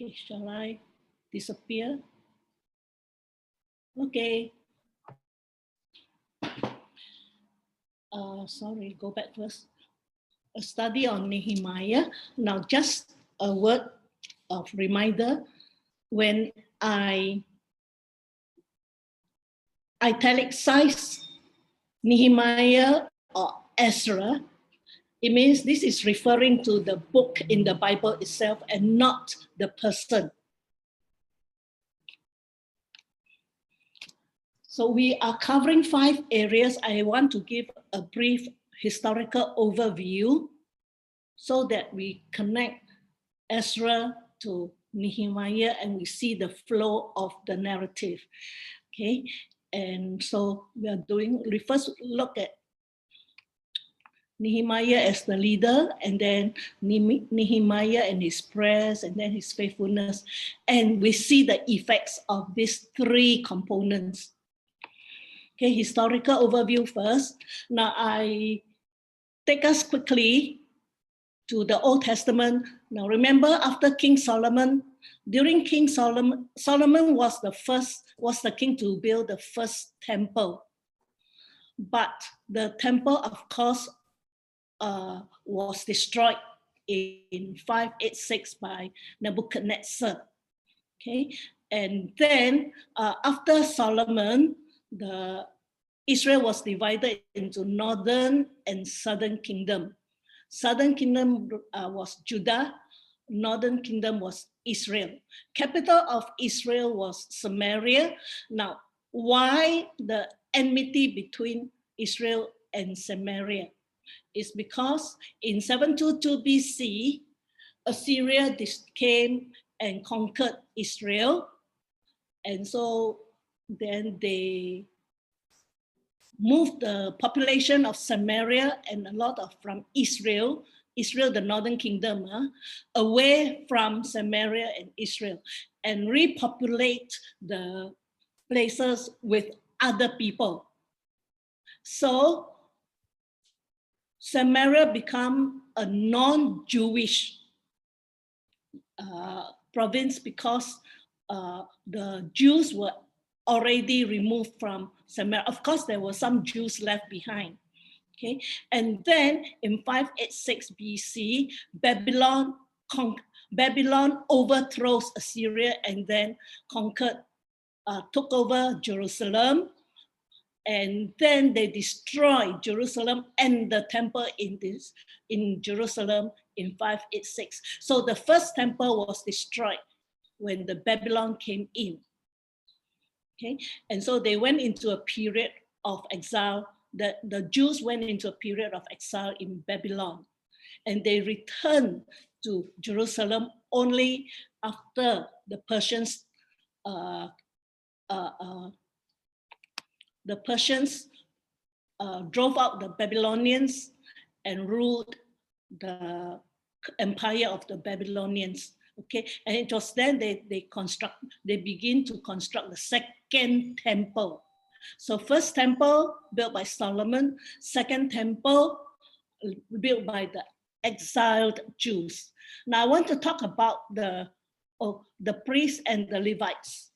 Okay, shall I disappear? Okay. Sorry, go back first. A study on Nehemiah. Now, just a word of reminder. When I italicize Nehemiah or Ezra, it means this is referring to the book in the Bible itself and not the person. So we are covering 5 areas. I want to give a brief historical overview so that we connect Ezra to Nehemiah and we see the flow of the narrative. Okay, and so we first look at Nehemiah as the leader, and then Nehemiah and his prayers, and then his faithfulness, and we see the effects of these 3 components. Okay, historical overview first. Now I take us quickly to the Old Testament. Now remember, after King Solomon, during King Solomon was the king to build the first temple. But the temple, of course, was destroyed in 586 by Nebuchadnezzar. Okay, and then after Solomon, Israel was divided into northern and southern kingdom. Southern kingdom was Judah, northern kingdom was Israel. Capital of Israel was Samaria. Now, why the enmity between Israel and Samaria? It's because in 722 BC, Assyria came and conquered Israel. And so then they moved the population of Samaria and a lot of from Israel, the northern kingdom, away from Samaria and Israel, and repopulate the places with other people. So Samaria become a non-Jewish province because the Jews were already removed from Samaria. Of course, there were some Jews left behind. Okay, and then in 586 BC, Babylon overthrows Assyria and then took over Jerusalem, and then they destroyed Jerusalem and the temple in Jerusalem in 586. So the first temple was destroyed when the Babylon came in. Okay, and so they went into a period of exile. The Jews went into a period of exile in Babylon, and they returned to Jerusalem only after the Persians drove out the Babylonians and ruled the empire of the Babylonians. Okay, and it was then they begin to construct the second temple. So first temple built by Solomon, second temple built by the exiled Jews. Now I want to talk about the priests and the Levites.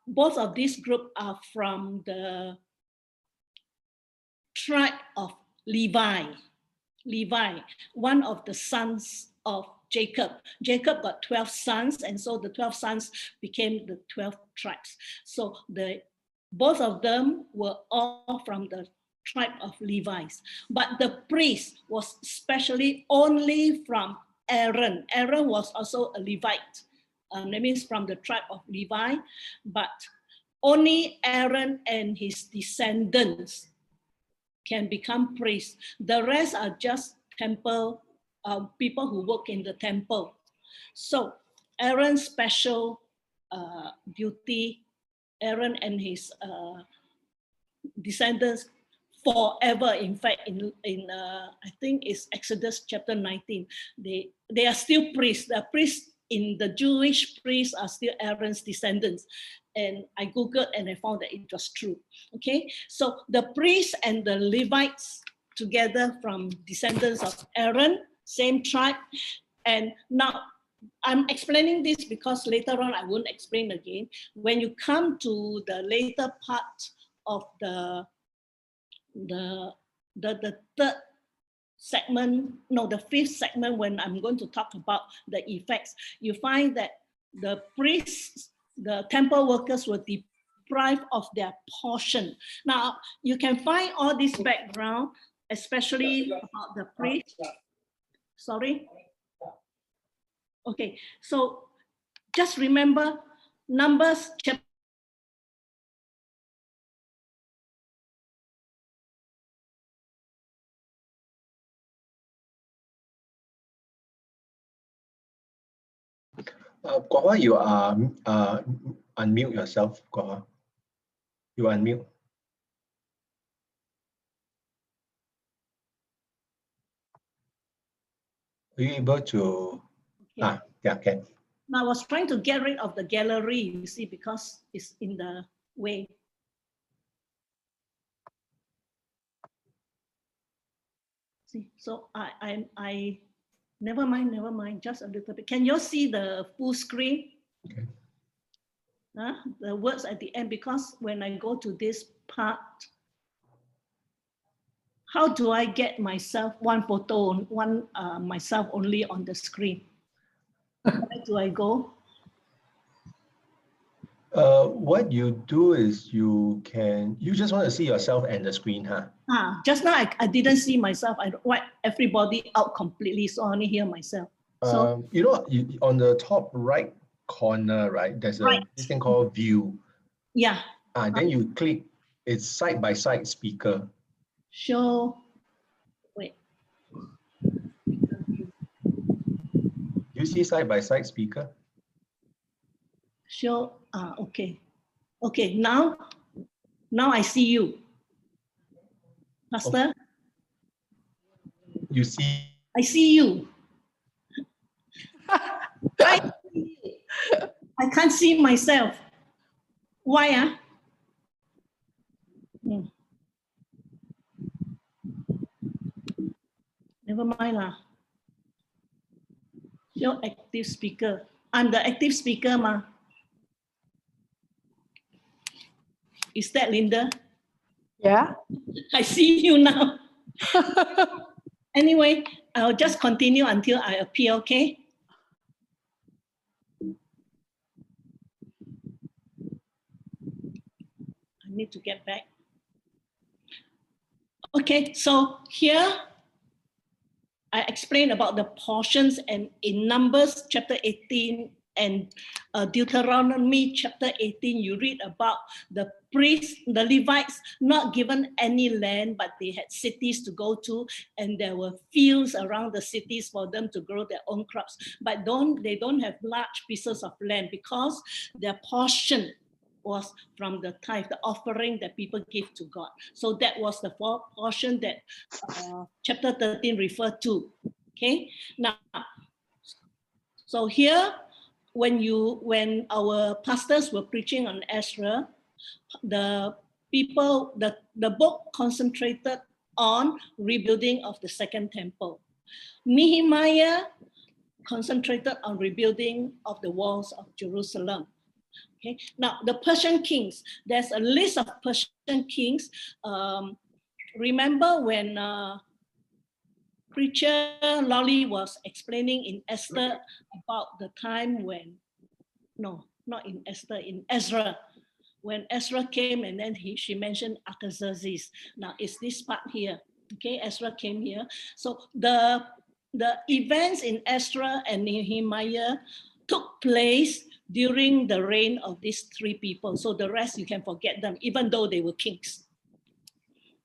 Both of these groups are from the tribe of Levi. Levi, one of the sons of Jacob. Jacob got 12 sons, and so the 12 sons became the 12 tribes. So both of them were all from the tribe of Levites. But the priest was especially only from Aaron. Aaron was also a Levite. That means from the tribe of Levi, but only Aaron and his descendants can become priests. The rest are just temple people who work in the temple. So Aaron's special duty, Aaron and his descendants forever. In fact, in I think it's Exodus chapter 19, they are still priests. The priests in the Jewish priests are still Aaron's descendants. And I Googled and I found that it was true. Okay, so the priests and the Levites together from descendants of Aaron, same tribe. And now I'm explaining this because later on I won't explain again. When you come to the later part of the third segment, no, the fifth segment, when I'm going to talk about the effects, you find that the priests, the temple workers were deprived of their portion. Now, you can find all this background, especially about the priests. Sorry? Okay, so just remember Numbers chapter Kok Hua, you are unmute yourself, Kok Hua. You unmute. Are you able to? Okay. Yeah, can. Now, I was trying to get rid of the gallery, you see, because it's in the way. See, so I never mind, just a little bit. Can you see the full screen? Okay. The words at the end, because when I go to this part, how do I get myself one photo, myself only on the screen? Where do I go? What you do is you just want to see yourself and the screen, huh? Just now I didn't see myself. I wipe everybody out completely, so I only hear myself. So you know, on the top right corner, right, there's this thing called view. Yeah. Then you click, it's side by side speaker. Show. Wait. You see side by side speaker? Show. Okay. Okay. Now I see you, Pastor. You see? I see you. I can't see myself. Why? Never mind lah. Show active speaker. I'm the active speaker, ma. Is that Linda? Yeah. I see you now. Anyway, I'll just continue until I appear, okay? I need to get back. Okay, so here I explained about the portions, and in Numbers chapter 18 and Deuteronomy chapter 18, you read about the priests, the Levites, not given any land, but they had cities to go to, and there were fields around the cities for them to grow their own crops. But they don't have large pieces of land because their portion was from the tithe, the offering that people give to God. So that was the portion that chapter 13 referred to. Okay, now, so here, when our pastors were preaching on Ezra, the book concentrated on rebuilding of the second temple. Nehemiah concentrated on rebuilding of the walls of Jerusalem. Okay. Now, the Persian kings, there's a list of Persian kings. Remember when preacher Lolly was explaining in Esther about the time when, no, not in Esther, in Ezra, when Ezra came and then she mentioned Artaxerxes. Now, it's this part here. Okay, Ezra came here. So the events in Ezra and Nehemiah took place during the reign of these three people. So the rest, you can forget them, even though they were kings.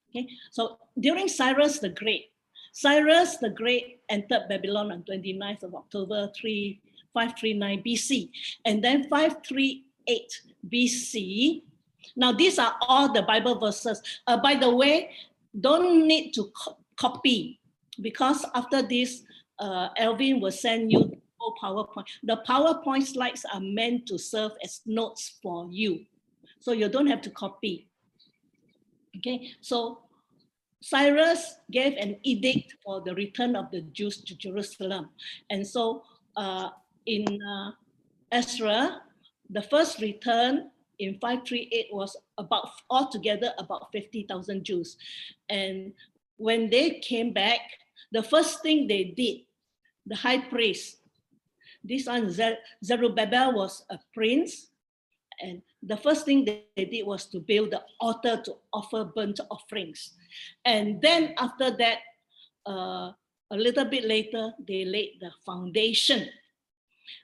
Okay, so during Cyrus the Great entered Babylon on 29th of October 539 BC. And then 538 BC. Now, these are all the Bible verses. By the way, don't need to copy, because after this, Alvin will send you PowerPoint. The PowerPoint slides are meant to serve as notes for you, so you don't have to copy. Okay, so Cyrus gave an edict for the return of the Jews to Jerusalem, and so in Ezra, the first return in 538 was about altogether about 50,000 Jews. And when they came back, the first thing they did, the high priest, this one Zerubbabel was a prince, and the first thing they did was to build the altar to offer burnt offerings. And then after that, a little bit later, they laid the foundation.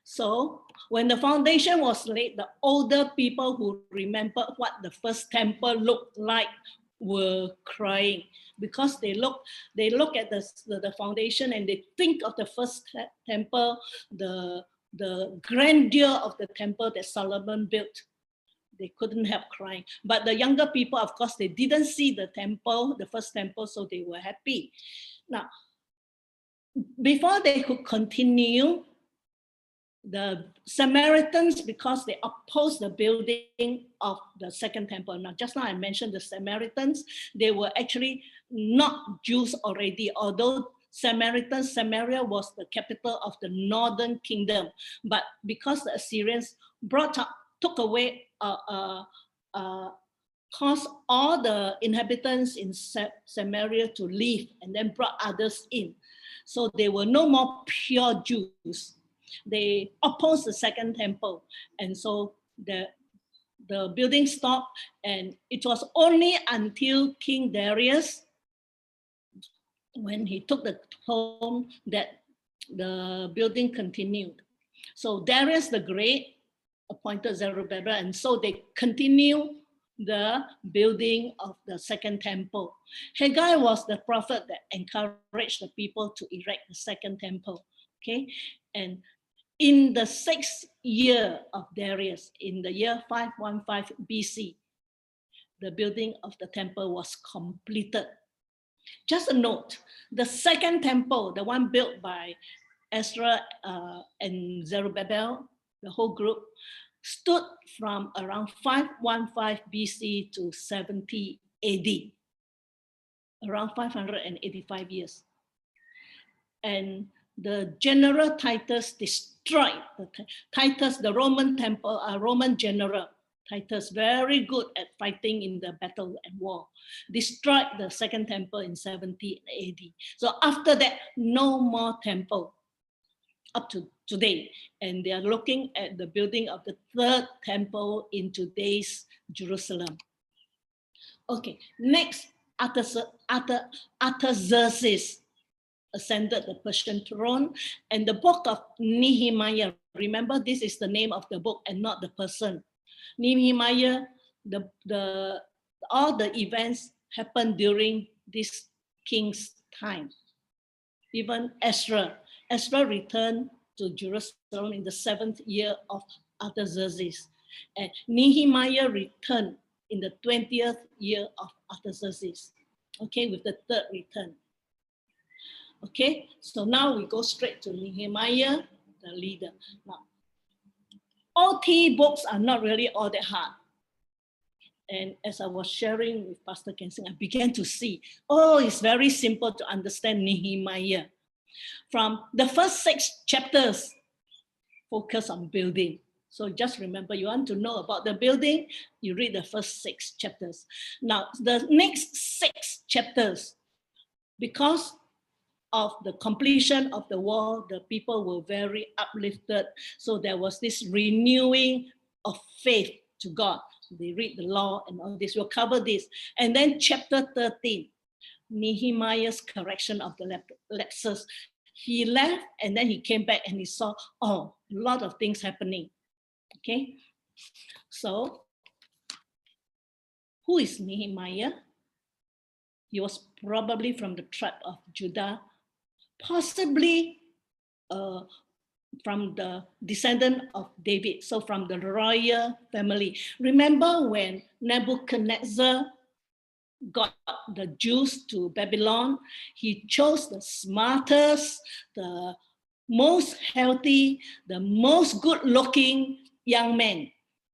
So when the foundation was laid, the older people who remember what the first temple looked like were crying, because they look at the foundation and they think of the first temple, the grandeur of the temple that Solomon built. They couldn't help crying. But the younger people, of course, they didn't see the temple, the first temple, so they were happy. Now, before they could continue, the Samaritans, because they opposed the building of the second temple. Now, just now I mentioned the Samaritans, they were actually not Jews already, although Samaria was the capital of the northern kingdom. But because the Assyrians took away, caused all the inhabitants in Samaria to leave and then brought others in. So they were no more pure Jews. They opposed the second temple, and so the building stopped, and it was only until King Darius, when he took the throne, that the building continued. So Darius the Great appointed Zerubbabel, and so they continue the building of the second temple. Haggai was the prophet that encouraged the people to erect the second temple. Okay, and in the 6th year of Darius, in the year 515 BC, the building of the temple was completed. Just a note, the second temple, the one built by Ezra and Zerubbabel, the whole group, stood from around 515 BC to 70 AD, around 585 years. And the general Titus destroyed the Roman temple, Roman general Titus, very good at fighting in the battle and war, destroyed the second temple in 70 AD. So after that, no more temple up to today. And they are looking at the building of the third temple in today's Jerusalem. Okay, next, Artaxerxes ascended the Persian throne, and the book of Nehemiah, remember this is the name of the book and not the person. Nehemiah, all the events happened during this king's time. Even Ezra returned to Jerusalem in the 7th year of Artaxerxes, and Nehemiah returned in the 20th year of Artaxerxes, okay, with the third return. Okay, so now we go straight to Nehemiah, the leader. Now, OT books are not really all that hard. And as I was sharing with Pastor Kensing, I began to see, oh, it's very simple to understand Nehemiah. From the first 6 chapters, focus on building. So just remember, you want to know about the building, you read the first 6 chapters. Now, the next 6 chapters, because of the completion of the wall, the people were very uplifted. So there was this renewing of faith to God. They read the law and all this. We'll cover this. And then chapter 13, Nehemiah's correction of the lapses. He left and then he came back and he saw, oh, a lot of things happening. Okay, so who is Nehemiah? He was probably from the tribe of Judah, possibly from the descendant of David, so from the royal family. Remember when Nebuchadnezzar got the Jews to Babylon, he chose the smartest, the most healthy, the most good-looking young men.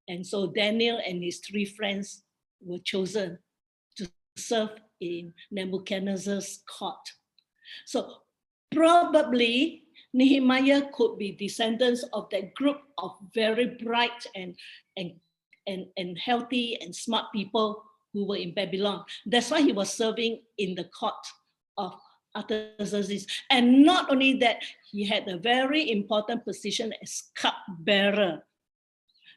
And so Daniel and his 3 friends were chosen to serve in Nebuchadnezzar's court. So probably Nehemiah could be descendants of that group of very bright and healthy and smart people who were in Babylon. That's why he was serving in the court of Artaxerxes. And not only that, he had a very important position as cupbearer.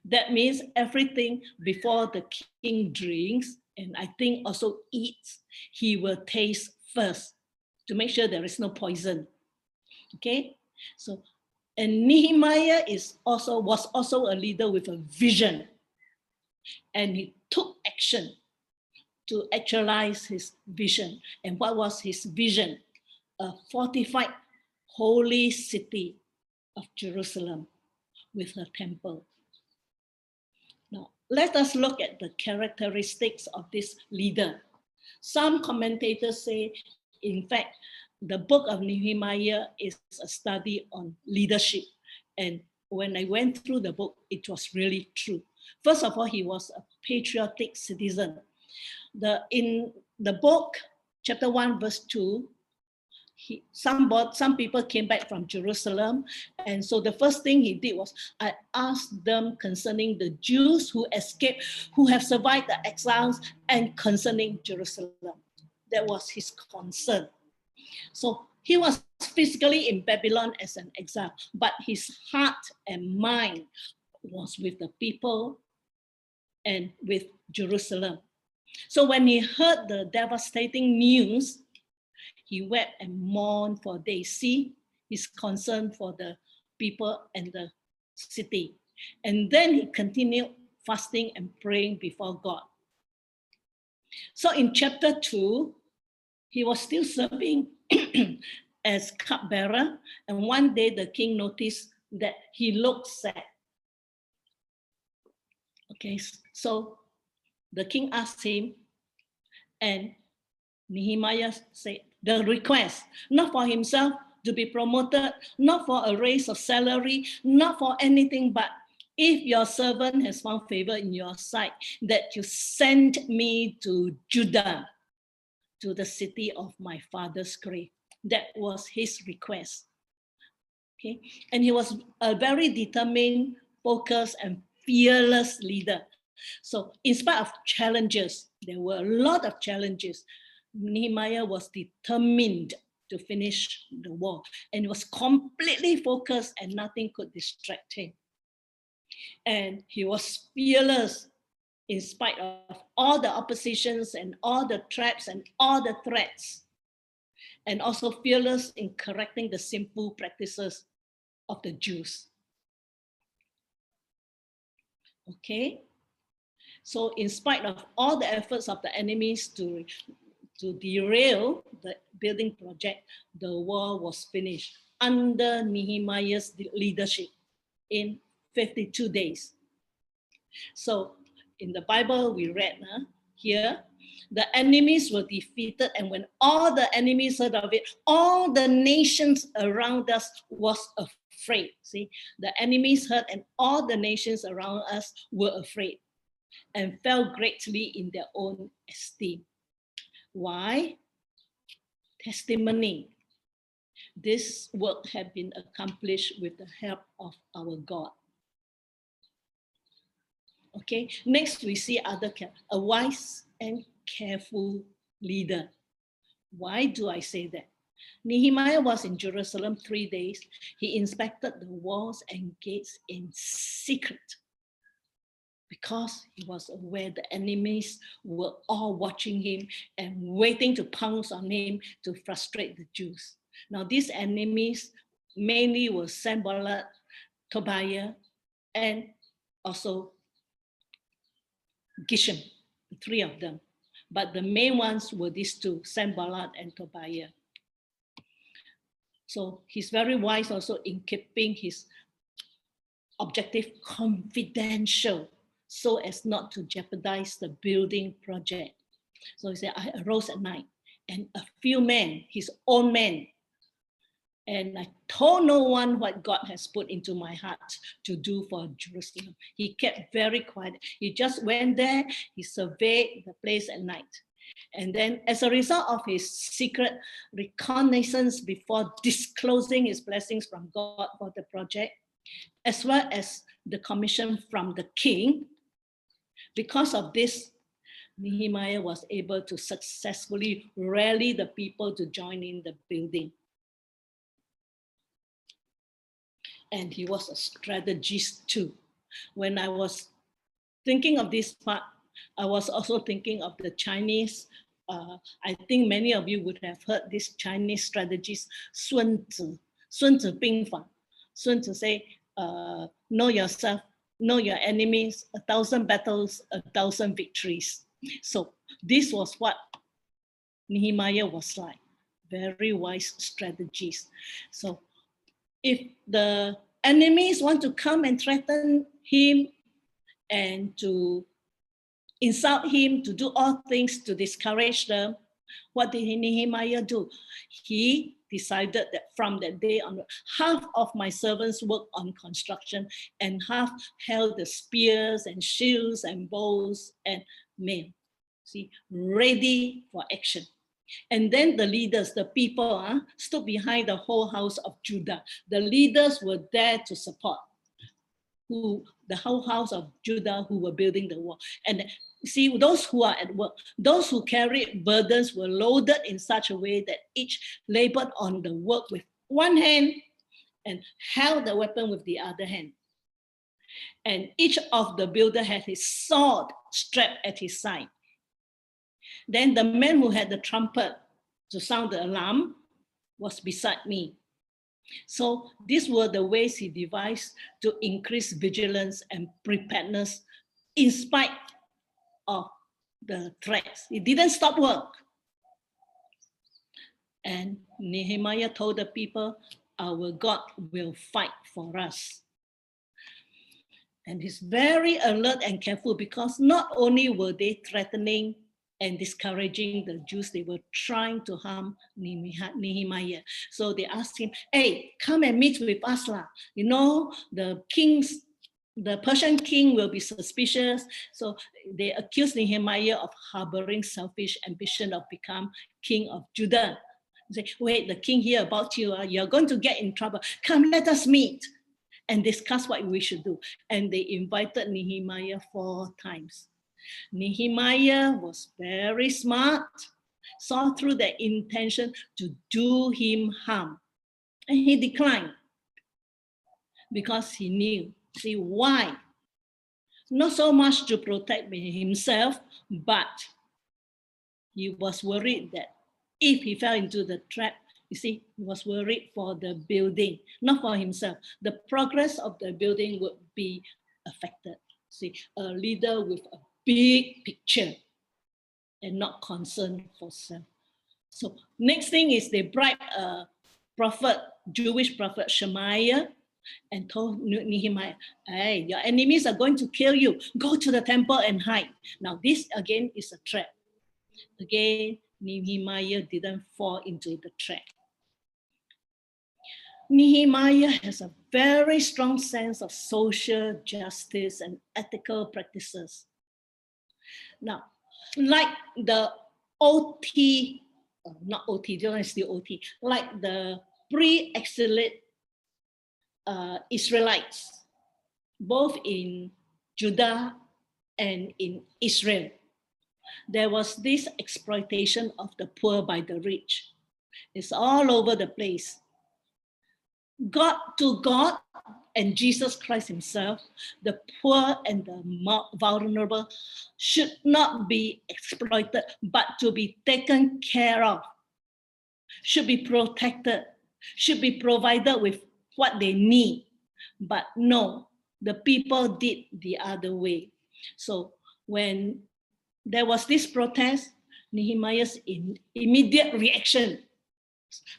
That means everything before the king drinks, and I think also eats, he will taste first to make sure there is no poison. Okay, so and Nehemiah was also a leader with a vision, and he took action to actualize his vision. And what was his vision? A fortified holy city of Jerusalem with her temple. Now, let us look at the characteristics of this leader. Some commentators say, in fact, the book of Nehemiah is a study on leadership. And when I went through the book, it was really true. First of all, he was a patriotic citizen. In the book, chapter 1, verse 2, some people came back from Jerusalem, and so the first thing he did was, I asked them concerning the Jews who escaped, who have survived the exiles, and concerning Jerusalem. That was his concern. So he was physically in Babylon as an exile, but his heart and mind was with the people and with Jerusalem. So when he heard the devastating news, he wept and mourned for days. See his concern for the people and the city. And then he continued fasting and praying before God. So in chapter 2, he was still serving as cupbearer. And one day the king noticed that he looked sad. Okay, so the king asked him, and Nehemiah said, the request, not for himself to be promoted, not for a raise of salary, not for anything, but if your servant has found favor in your sight, that you send me to Judah, to the city of my father's grave. That was his request. Okay, and he was a very determined, focused, and fearless leader. So in spite of challenges, there were a lot of challenges, Nehemiah was determined to finish the war, and he was completely focused, and nothing could distract him. And he was fearless in spite of all the oppositions and all the traps and all the threats, and also fearless in correcting the sinful practices of the Jews. Okay, so in spite of all the efforts of the enemies to derail the building project, the war was finished under Nehemiah's leadership in 52 days. So in the Bible we read here, the enemies were defeated, and when all the enemies heard of it, all the nations around us was afraid. See, the enemies heard, and all the nations around us were afraid and fell greatly in their own esteem. Why? Testimony. This work had been accomplished with the help of our God. Okay, next we see a wise and careful leader. Why do I say that? Nehemiah was in Jerusalem 3 days. He inspected the walls and gates in secret, because he was aware the enemies were all watching him and waiting to pounce on him to frustrate the Jews. Now, these enemies mainly were Sanballat, Tobiah, and also Geshem, the 3 of them. But the main ones were these 2, Sanballat and Tobiah. So he's very wise also in keeping his objective confidential, so as not to jeopardize the building project. So he said, I arose at night, and a few men, his own men, and I told no one what God has put into my heart to do for Jerusalem. He kept very quiet. He just went there, he surveyed the place at night. And then as a result of his secret reconnaissance before disclosing his blessings from God for the project, as well as the commission from the king, because of this, Nehemiah was able to successfully rally the people to join in the building. And he was a strategist too. When I was thinking of this part, I was also thinking of the Chinese. I think many of you would have heard this Chinese strategist, Sun Tzu Bing Fa. Sun Tzu say, know yourself, know your enemies, 1,000 battles, 1,000 victories. So this was what Nehemiah was like, very wise strategist. So if the enemies want to come and threaten him and to insult him, to do all things to discourage them, what did Nehemiah do? He decided that from that day on, half of my servants worked on construction and half held the spears and shields and bows and mail. See, ready for action. And then the leaders, the people, stood behind the whole house of Judah. The leaders were there to support the whole house of Judah who were building the wall. And see, those who are at work, those who carried burdens were loaded in such a way that each labored on the work with one hand and held the weapon with the other hand. And each of the builder had his sword strapped at his side. Then the man who had the trumpet to sound the alarm was beside me. So these were the ways he devised to increase vigilance and preparedness in spite of the threats. He didn't stop work. And Nehemiah told the people, our God will fight for us. And he's very alert and careful because not only were they threatening and discouraging the Jews, they were trying to harm Nehemiah. So they asked him, hey, come and meet with us. You know, the Persian king will be suspicious. So they accused Nehemiah of harboring selfish ambition of become king of Judah. They say, wait, the king hear about you, you're going to get in trouble. Come, let us meet and discuss what we should do. And they invited Nehemiah 4 times. Nehemiah was very smart, saw through their intention to do him harm. And he declined because he knew. See, why? Not so much to protect himself, but he was worried that if he fell into the trap, you see, he was worried for the building, not for himself. The progress of the building would be affected. See, a leader with a big picture and not concerned for self. So next thing is they bribed a prophet, Jewish prophet Shemaiah, and told Nehemiah, hey, your enemies are going to kill you. Go to the temple and hide. Now this again is a trap. Again, Nehemiah didn't fall into the trap. Nehemiah has a very strong sense of social justice and ethical practices. Now, like the OT, not OT, this one is still OT, like the pre-exilic Israelites, both in Judah and in Israel, there was this exploitation of the poor by the rich. It's all over the place. God and Jesus Christ himself, the poor and the vulnerable should not be exploited, but to be taken care of, should be protected, should be provided with what they need. But no, the people did the other way. So when there was this protest, Nehemiah's immediate reaction,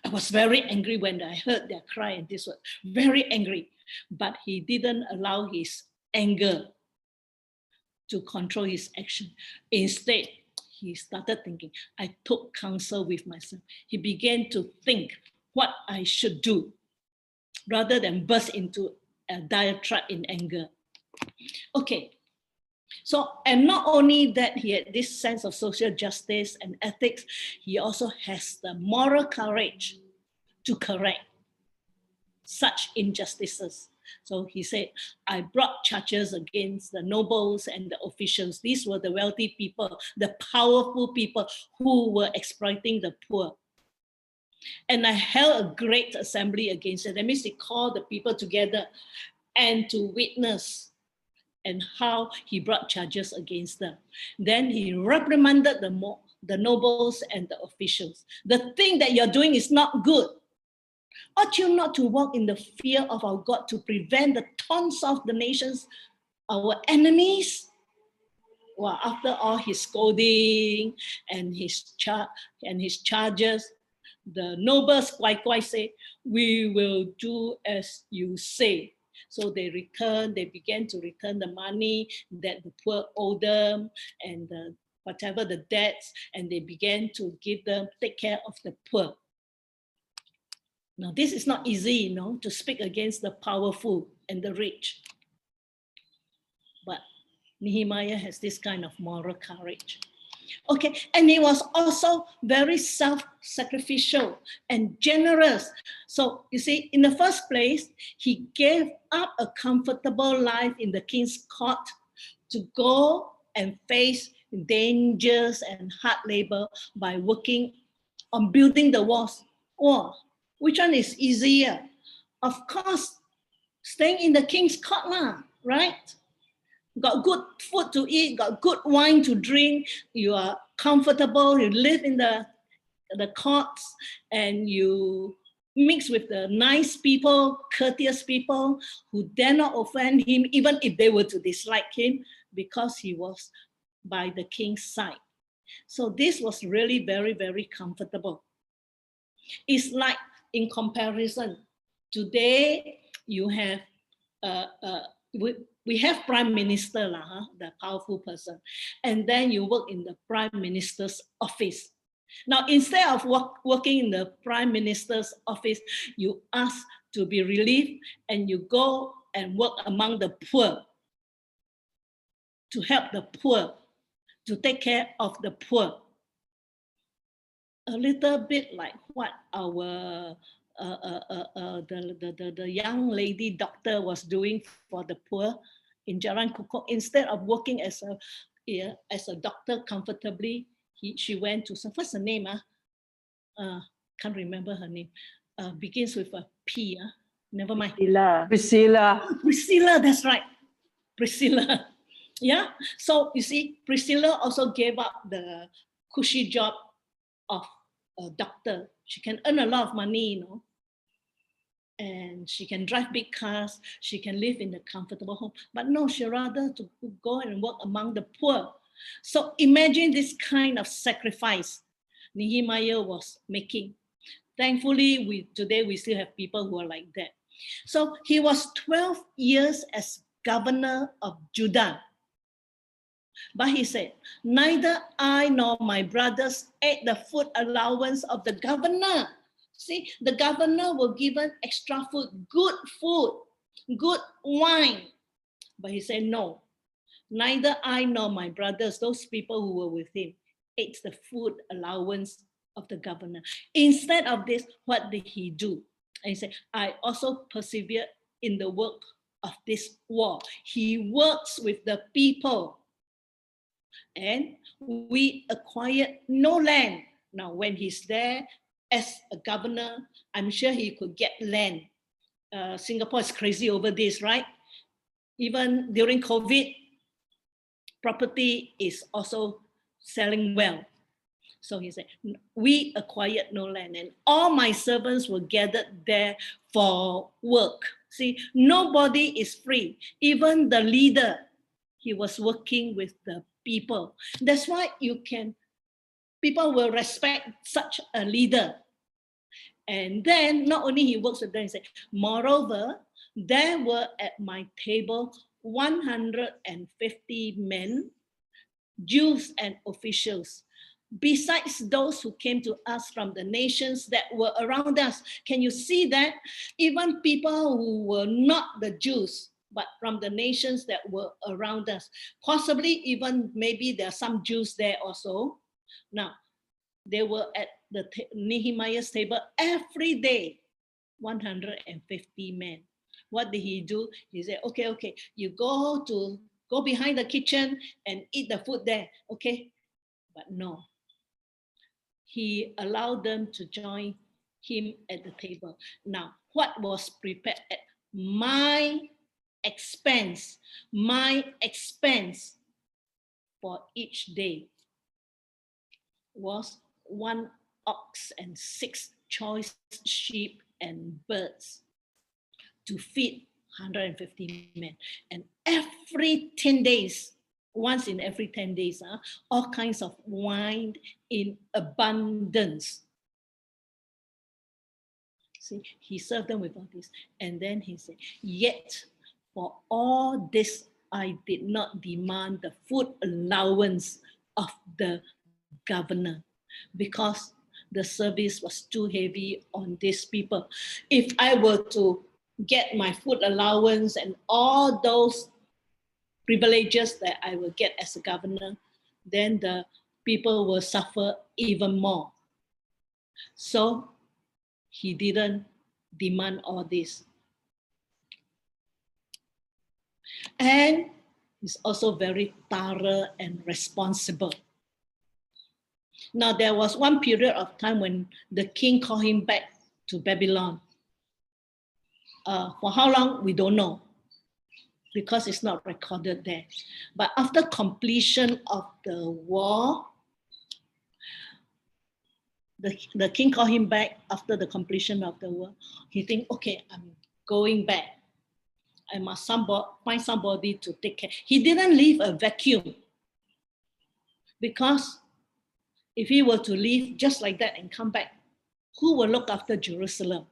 I was very angry when I heard their cry and this was very angry, but he didn't allow his anger to control his action. Instead, he started thinking, I took counsel with myself. He began to think what I should do rather than burst into a diatribe in anger. Okay, So, and not only that, he had this sense of social justice and ethics, he also has the moral courage to correct such injustices. So he said, I brought charges against the nobles and the officials. These were the wealthy people, the powerful people who were exploiting the poor. And I held a great assembly against it. That means he called the people together and to witness and how he brought charges against them. Then he reprimanded the nobles and the officials. The thing that you're doing is not good. Ought you not to walk in the fear of our God to prevent the taunts of the nations, our enemies? Well, after all his scolding and his charges, the nobles quite say, we will do as you say. So they began to return the money that the poor owed them and whatever the debts, and they began to take care of the poor. Now, this is not easy, to speak against the powerful and the rich. But Nehemiah has this kind of moral courage. Okay, and he was also very self-sacrificial and generous. So you see, in the first place, he gave up a comfortable life in the king's court to go and face dangers and hard labor by working on building the walls. Oh, which one is easier? Of course, staying in the king's court, right? Got good food to eat, got good wine to drink, you are comfortable, you live in the courts, and you mix with the nice people, courteous people who dare not offend him, even if they were to dislike him, because he was by the king's side. So this was really very, very comfortable. It's like, in comparison, today you have we have prime minister, the powerful person, and then you work in the prime minister's office. Now, instead of working in the prime minister's office, you ask to be relieved and you go and work among the poor, to help the poor, to take care of the poor. A little bit like what our the young lady doctor was doing for the poor in Jalan Kukoh. Instead of working as a doctor comfortably, she went to some, what's her name? Can't remember her name. Begins with a P. Never mind. Priscilla, that's right. Priscilla. Yeah. So you see, Priscilla also gave up the cushy job of a doctor. She can earn a lot of money, and she can drive big cars, she can live in a comfortable home. But no, she rather to go and work among the poor. So imagine this kind of sacrifice Nehemiah was making. Thankfully, today we still have people who are like that. So he was 12 years as governor of Judah. But he said, neither I nor my brothers ate the food allowance of the governor. See, the governor was given extra food, good wine. But he said, no, neither I nor my brothers, those people who were with him, ate the food allowance of the governor. Instead of this, what did he do? And he said, I also persevere in the work of this war. He works with the people. And we acquired no land. Now, when he's there as a governor, I'm sure he could get land. Singapore is crazy over this, right? Even during COVID, property is also selling well. So he said, we acquired no land, and all my servants were gathered there for work. See, nobody is free. Even the leader, he was working with the people. That's why people will respect such a leader. And then not only he works with them, he said, moreover, there were at my table 150 men, Jews and officials, besides those who came to us from the nations that were around us. Can you see that? Even people who were not the Jews, but from the nations that were around us. Possibly even maybe there are some Jews there also. Now, they were at the Nehemiah's table every day, 150 men. What did he do? He said, okay, you go behind the kitchen and eat the food there, okay? But no, he allowed them to join him at the table. Now, what was prepared at my expense for each day was 1 ox and 6 choice sheep and birds to feed 150 men. And every 10 days, once in every 10 days, all kinds of wine in abundance. See, he served them with all this. And then he said, yet for all this, I did not demand the food allowance of the governor because the service was too heavy on these people. If I were to get my food allowance and all those privileges that I will get as a governor, then the people will suffer even more. So he didn't demand all this. And he's also very thorough and responsible. Now, there was one period of time when the king called him back to Babylon. For how long, we don't know, because it's not recorded there. But after completion of the war, the king called him back after the completion of the war. He think, okay, I'm going back. I must find somebody to take care. He didn't leave a vacuum, because if he were to leave just like that and come back, who will look after Jerusalem?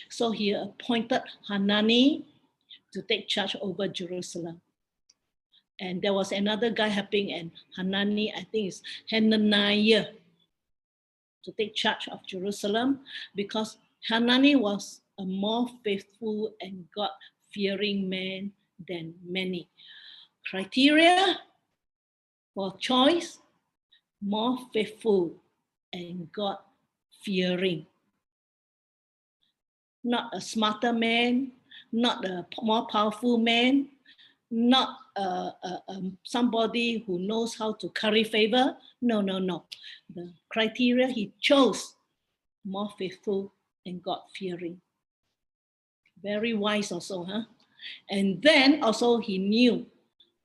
So he appointed Hanani to take charge over Jerusalem. And there was another guy helping, and Hanani, I think it's Nehemiah, to take charge of Jerusalem, because Hanani was a more faithful and God-fearing man than many. Criteria for choice: more faithful and God-fearing. Not a smarter man, not a more powerful man, not somebody who knows how to curry favor. No. The criteria he chose: more faithful and God-fearing. Very wise also, huh? And then also he knew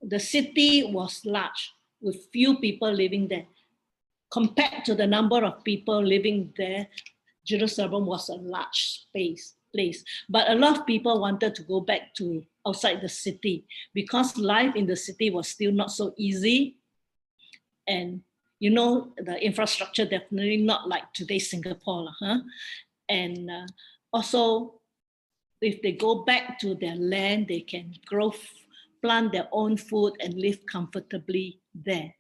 the city was large with few people living there. Compared to the number of people living there, Jerusalem was a large place. But a lot of people wanted to go back to outside the city because life in the city was still not so easy. And you know, the infrastructure definitely not like today's Singapore. And also, if they go back to their land, they can plant their own food and live comfortably there.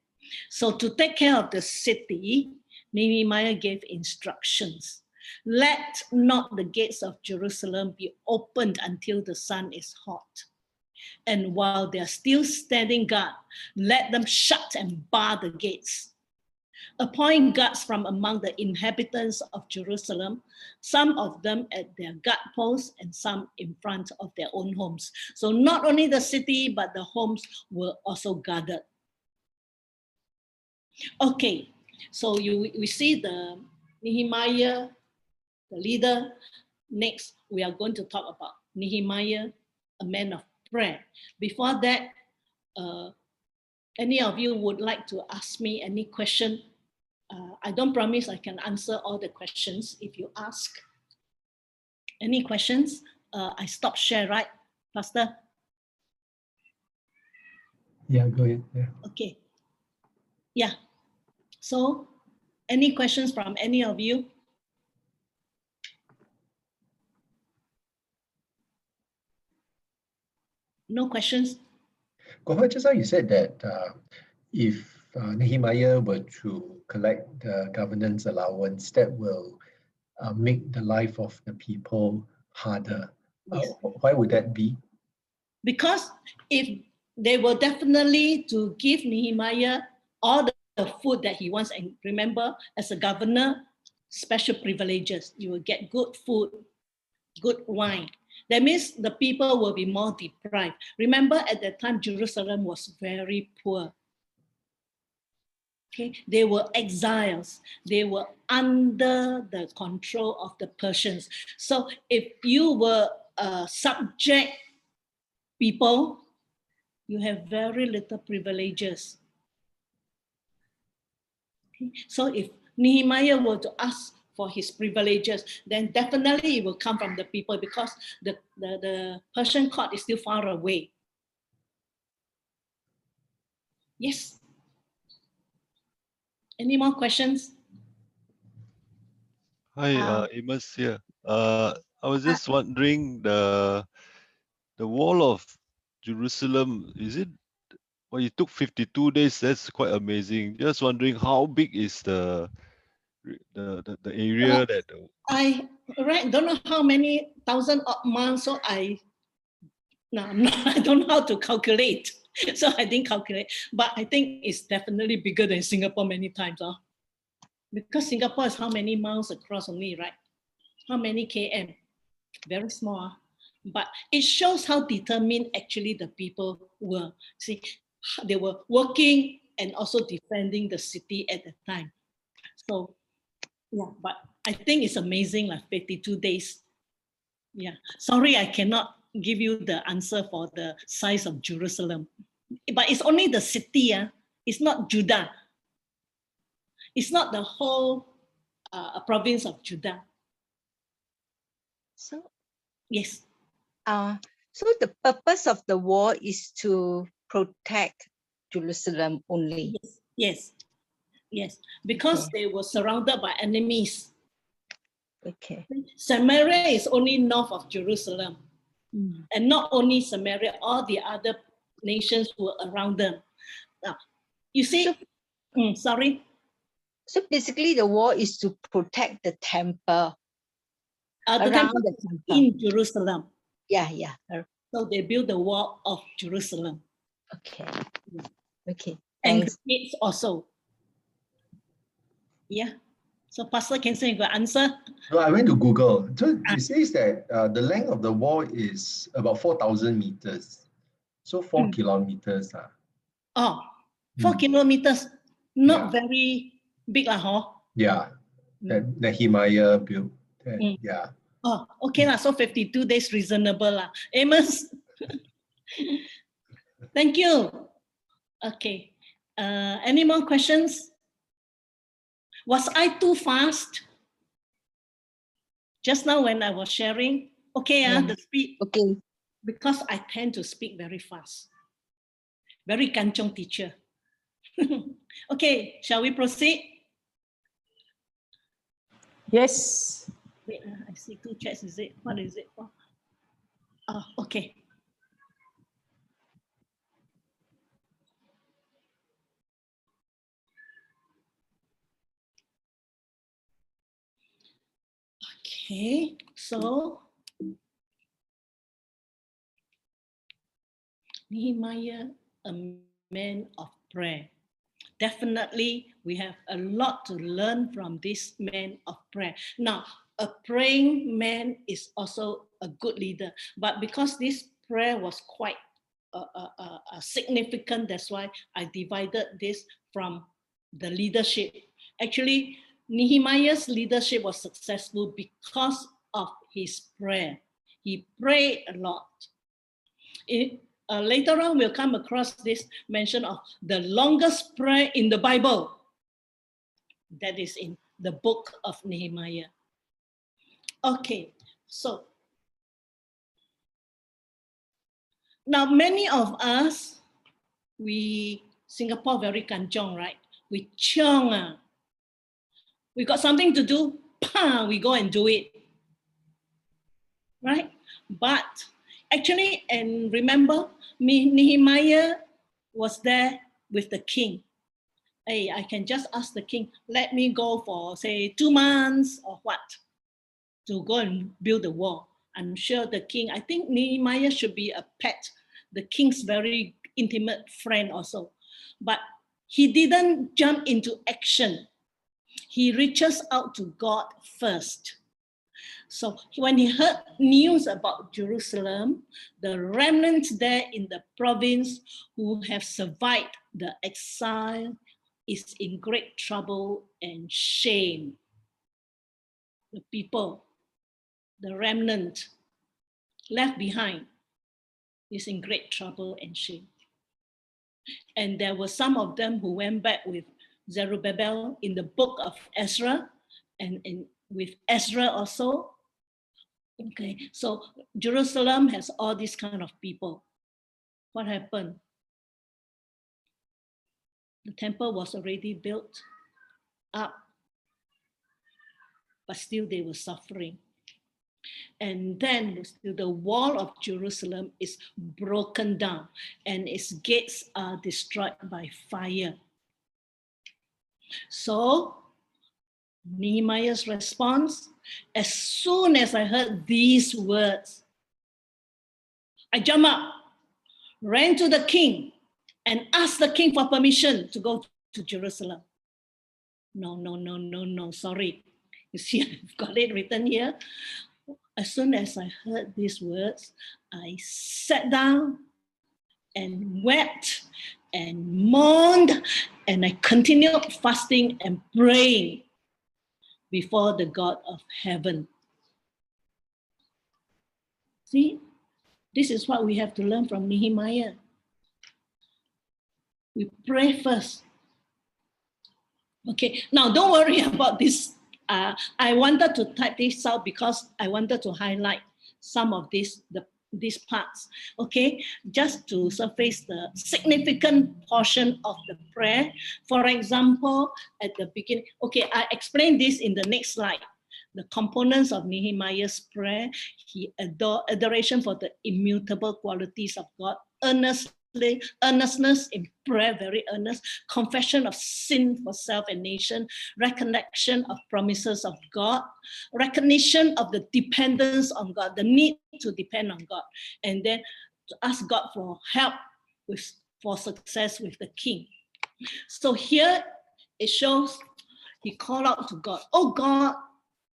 So to take care of the city, Nehemiah gave instructions. Let not the gates of Jerusalem be opened until the sun is hot. And while they're still standing guard, let them shut and bar the gates. Appoint guards from among the inhabitants of Jerusalem, some of them at their guard posts and some in front of their own homes. So not only the city, but the homes were also guarded. Okay, so we see the Nehemiah, the leader. Next, we are going to talk about Nehemiah, a man of prayer. Before that, any of you would like to ask me any question? I don't promise I can answer all the questions if you ask. Any questions? I stop share, right, Pastor? Yeah, go ahead. Yeah. Okay. Yeah. So, any questions from any of you? No questions? Just now you said that if Nehemiah were to collect the governance allowance, that will make the life of the people harder. Yes. Why would that be? Because if they were definitely to give Nehemiah all the food that he wants, and remember, as a governor, special privileges. You will get good food, good wine. That means the people will be more deprived. Remember, at that time, Jerusalem was very poor. Okay, they were exiles. They were under the control of the Persians. So if you were subject people, you have very little privileges. Okay? So if Nehemiah were to ask for his privileges, then definitely it will come from the people, because the Persian court is still far away. Yes. Any more questions? Hi, Amos here. I was just wondering, the wall of Jerusalem, is it? Well, it took 52 days. That's quite amazing. Just wondering, how big is the area that? I don't know how many thousand miles, so I don't know how to calculate. So I didn't calculate, but I think it's definitely bigger than Singapore many times. Because Singapore is how many miles across only, right? How many km? Very small. But it shows how determined actually the people were. See, they were working and also defending the city at the time. So, yeah, but I think it's amazing, like 52 days. Yeah, sorry, I cannot give you the answer for the size of Jerusalem. But it's only the city, it's not Judah. It's not the whole province of Judah. So, yes. So the purpose of the wall is to protect Jerusalem only. Yes. Because they were surrounded by enemies. Okay. Samaria is only north of Jerusalem. And not only Samaria, all the other nations were around them. Now, you see, sorry. So basically the wall is to protect the temple. The temple in Jerusalem. Yeah. So they built the wall of Jerusalem. Okay. Okay. And Thanks. the gates also. Yeah. So Pastor Kenson, you got answer? No, I went to Google. So it says that the length of the wall is about 4,000 meters. So 4 kilometers. 4 kilometers. Not very big, Yeah. That Nehemiah built. Yeah. Oh, okay lah. So 52 days reasonable lah. Amos. Thank you. Okay. Any more questions? Was I too fast? Just now when I was sharing, the speed. Okay. Because I tend to speak very fast. Very kanchong teacher. Okay, shall we proceed? Yes. Wait, I see 2 chats. Is it? What is it? Okay. Okay, so Nehemiah, a man of prayer. Definitely, we have a lot to learn from this man of prayer. Now, a praying man is also a good leader, but because this prayer was quite significant, that's why I divided this from the leadership. Actually, Nehemiah's leadership was successful because of his prayer. He prayed a lot. Later on, we'll come across this mention of the longest prayer in the Bible. That is in the book of Nehemiah. Okay, so now many of us, Singapore very kanchong, right? We chiong. We got something to do, we go and do it. Right? But actually, and remember, Nehemiah was there with the king. Hey, I can just ask the king, let me go for, say, 2 months or what, to go and build the wall. I'm sure the king, I think Nehemiah should be a pet the king's very intimate friend also. But he didn't jump into action. He reaches out to God first. So when he heard news about Jerusalem, the remnants there in the province who have survived the exile is in great trouble and shame. The people, the remnant left behind is in great trouble and shame. And there were some of them who went back with Zerubbabel in the book of Ezra, and with Ezra also. Okay, so Jerusalem has all these kind of people. What happened? The temple was already built up, but still they were suffering. And then the wall of Jerusalem is broken down and its gates are destroyed by fire. So Nehemiah's response, as soon as I heard these words, I jumped up, ran to the king, and asked the king for permission to go to Jerusalem. No, sorry. You see, I've got it written here. As soon as I heard these words, I sat down and wept and mourned, and I continued fasting and praying before the God of heaven. See, this is what we have to learn from Nehemiah. We pray first. Okay, now don't worry about this. I wanted to type this out because I wanted to highlight some of these parts. Okay, just to surface the significant portion of the prayer. For example, at the beginning, okay, I explained this in the next slide. The components of Nehemiah's prayer: he adoration for the immutable qualities of God, earnestness in prayer, very earnest, confession of sin for self and nation, recollection of promises of God, recognition of the dependence on God, the need to depend on God, and then to ask God for help for success with the king. So here it shows he called out to God, "Oh God,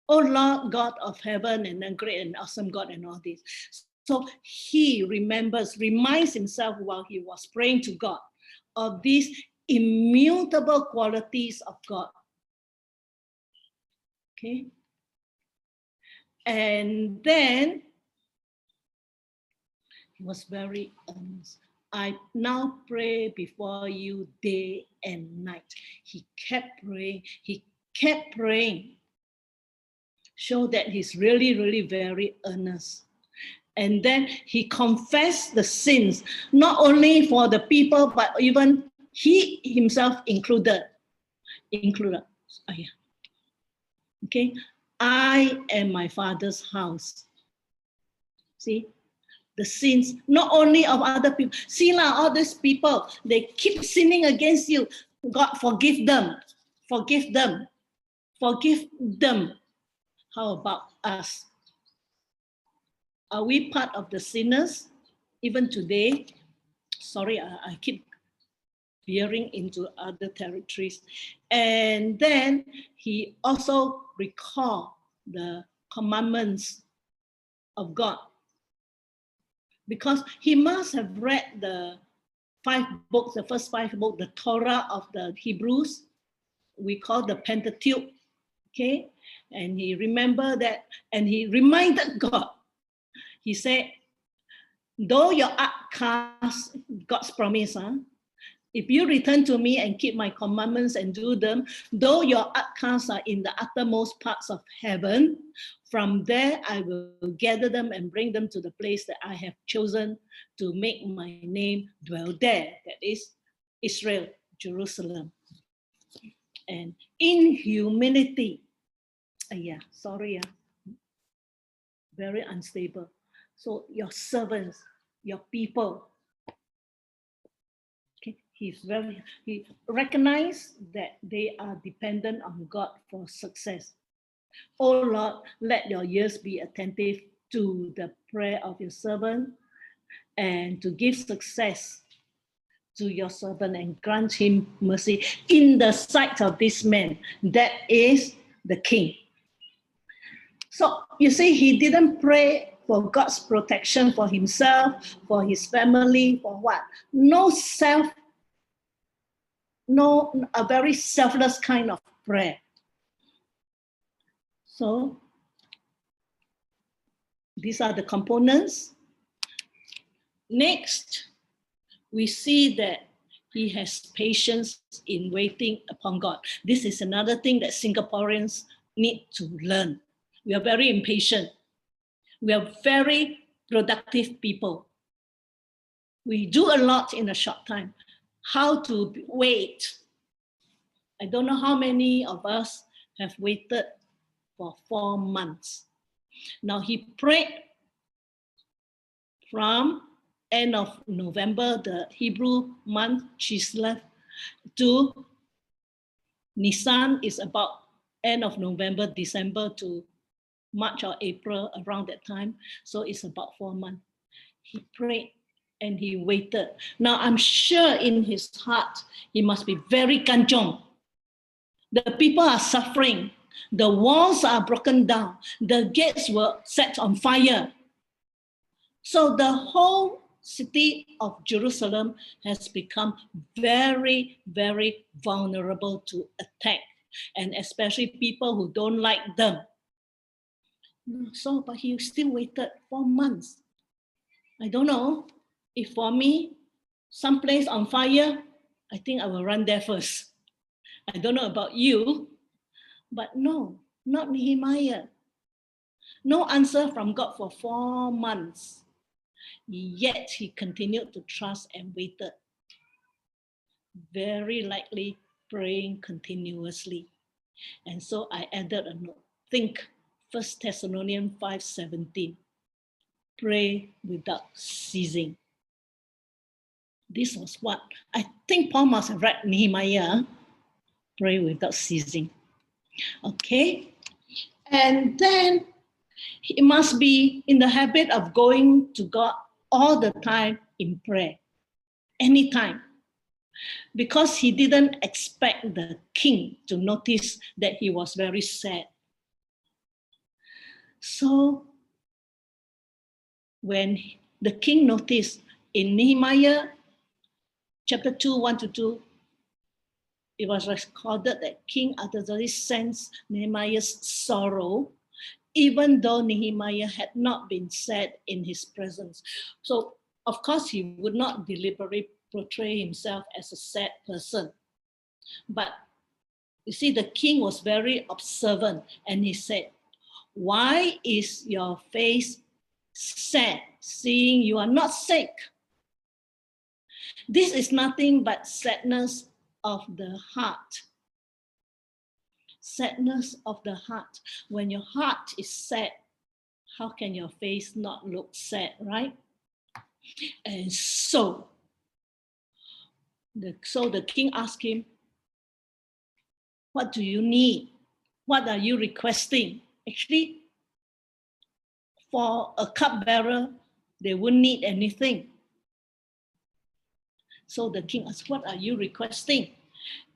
oh Lord God of heaven, and then great and awesome God," and all this. So he reminds himself while he was praying to God of these immutable qualities of God. Okay. And then he was very earnest. "I now pray before you day and night." He kept praying. Show that he's really very earnest. And then he confessed the sins, not only for the people, but even he himself included. Oh, yeah. Okay, "I am my father's house." See, the sins, not only of other people. See now, all these people, they keep sinning against you. God, forgive them. Forgive them. Forgive them. How about us? Are we part of the sinners even today? Sorry, I keep veering into other territories. And then he also recalled the commandments of God, because he must have read the first five books, the Torah of the Hebrews, we call the Pentateuch. Okay, and he remembered that, and he reminded God. He said, "Though your outcast," God's promise, "if you return to me and keep my commandments and do them, though your outcasts are in the uttermost parts of heaven, from there I will gather them and bring them to the place that I have chosen to make my name dwell there." That is Israel, Jerusalem. And in humility, very unstable. So your servants, your people, okay, he recognized that they are dependent on God for success. "Oh Lord, let your ears be attentive to the prayer of your servant and to give success to your servant and grant him mercy in the sight of this man, that is the king. So you see, he didn't pray for God's protection for himself, for his family, for what? A very selfless kind of prayer. So these are the components. Next, we see that he has patience in waiting upon God. This is another thing that Singaporeans need to learn. We are very impatient. We are very productive people. We do a lot in a short time. How to wait? I don't know how many of us have waited for 4 months. Now he prayed from end of November, the Hebrew month, Chislev, to Nisan is about end of November, December to March or April, around that time. So it's about 4 months. He prayed and he waited. Now I'm sure in his heart, he must be very kanchong. The people are suffering. The walls are broken down. The gates were set on fire. So the whole city of Jerusalem has become very, very vulnerable to attack, and especially people who don't like them. So, but he still waited 4 months. I don't know if for me, someplace on fire, I think I will run there first. I don't know about you, but no, not Nehemiah. No answer from God for 4 months. Yet he continued to trust and waited. Very likely praying continuously. And so I added a note. Think 1 Thessalonians 5:17. Pray without ceasing. This was what I think Paul must have read Nehemiah. Pray without ceasing. Okay. And then he must be in the habit of going to God all the time in prayer, anytime, because he didn't expect the king to notice that he was very sad. So when the king noticed in Nehemiah chapter 2, 1-2, it was recorded that King Artaxerxes sensed Nehemiah's sorrow, even though Nehemiah had not been sad in his presence. So, of course, he would not deliberately portray himself as a sad person. But you see, the king was very observant, and he said, "Why is your face sad, seeing you are not sick?" This is nothing but sadness of the heart. Sadness of the heart. When your heart is sad, how can your face not look sad, right? And so the king asked him, "What do you need? What are you requesting?" Actually, for a cupbearer, they wouldn't need anything. So the king asked, "What are you requesting?"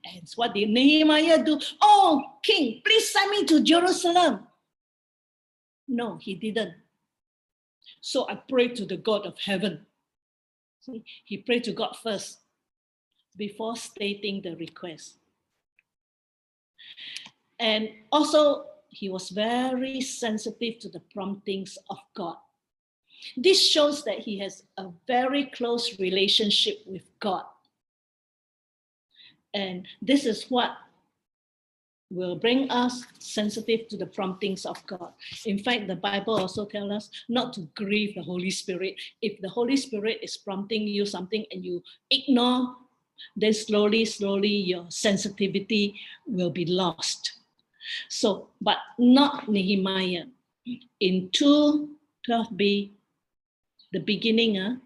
And what did Nehemiah do? "Oh, king, please send me to Jerusalem." No, he didn't. So I prayed to the God of heaven. See, he prayed to God first before stating the request. And also, he was very sensitive to the promptings of God. This shows that he has a very close relationship with God. And this is what will bring us sensitive to the promptings of God. In fact, the Bible also tells us not to grieve the Holy Spirit. If the Holy Spirit is prompting you something and you ignore, then slowly your sensitivity will be lost. So, but not Nehemiah. In 2:12b, the beginning,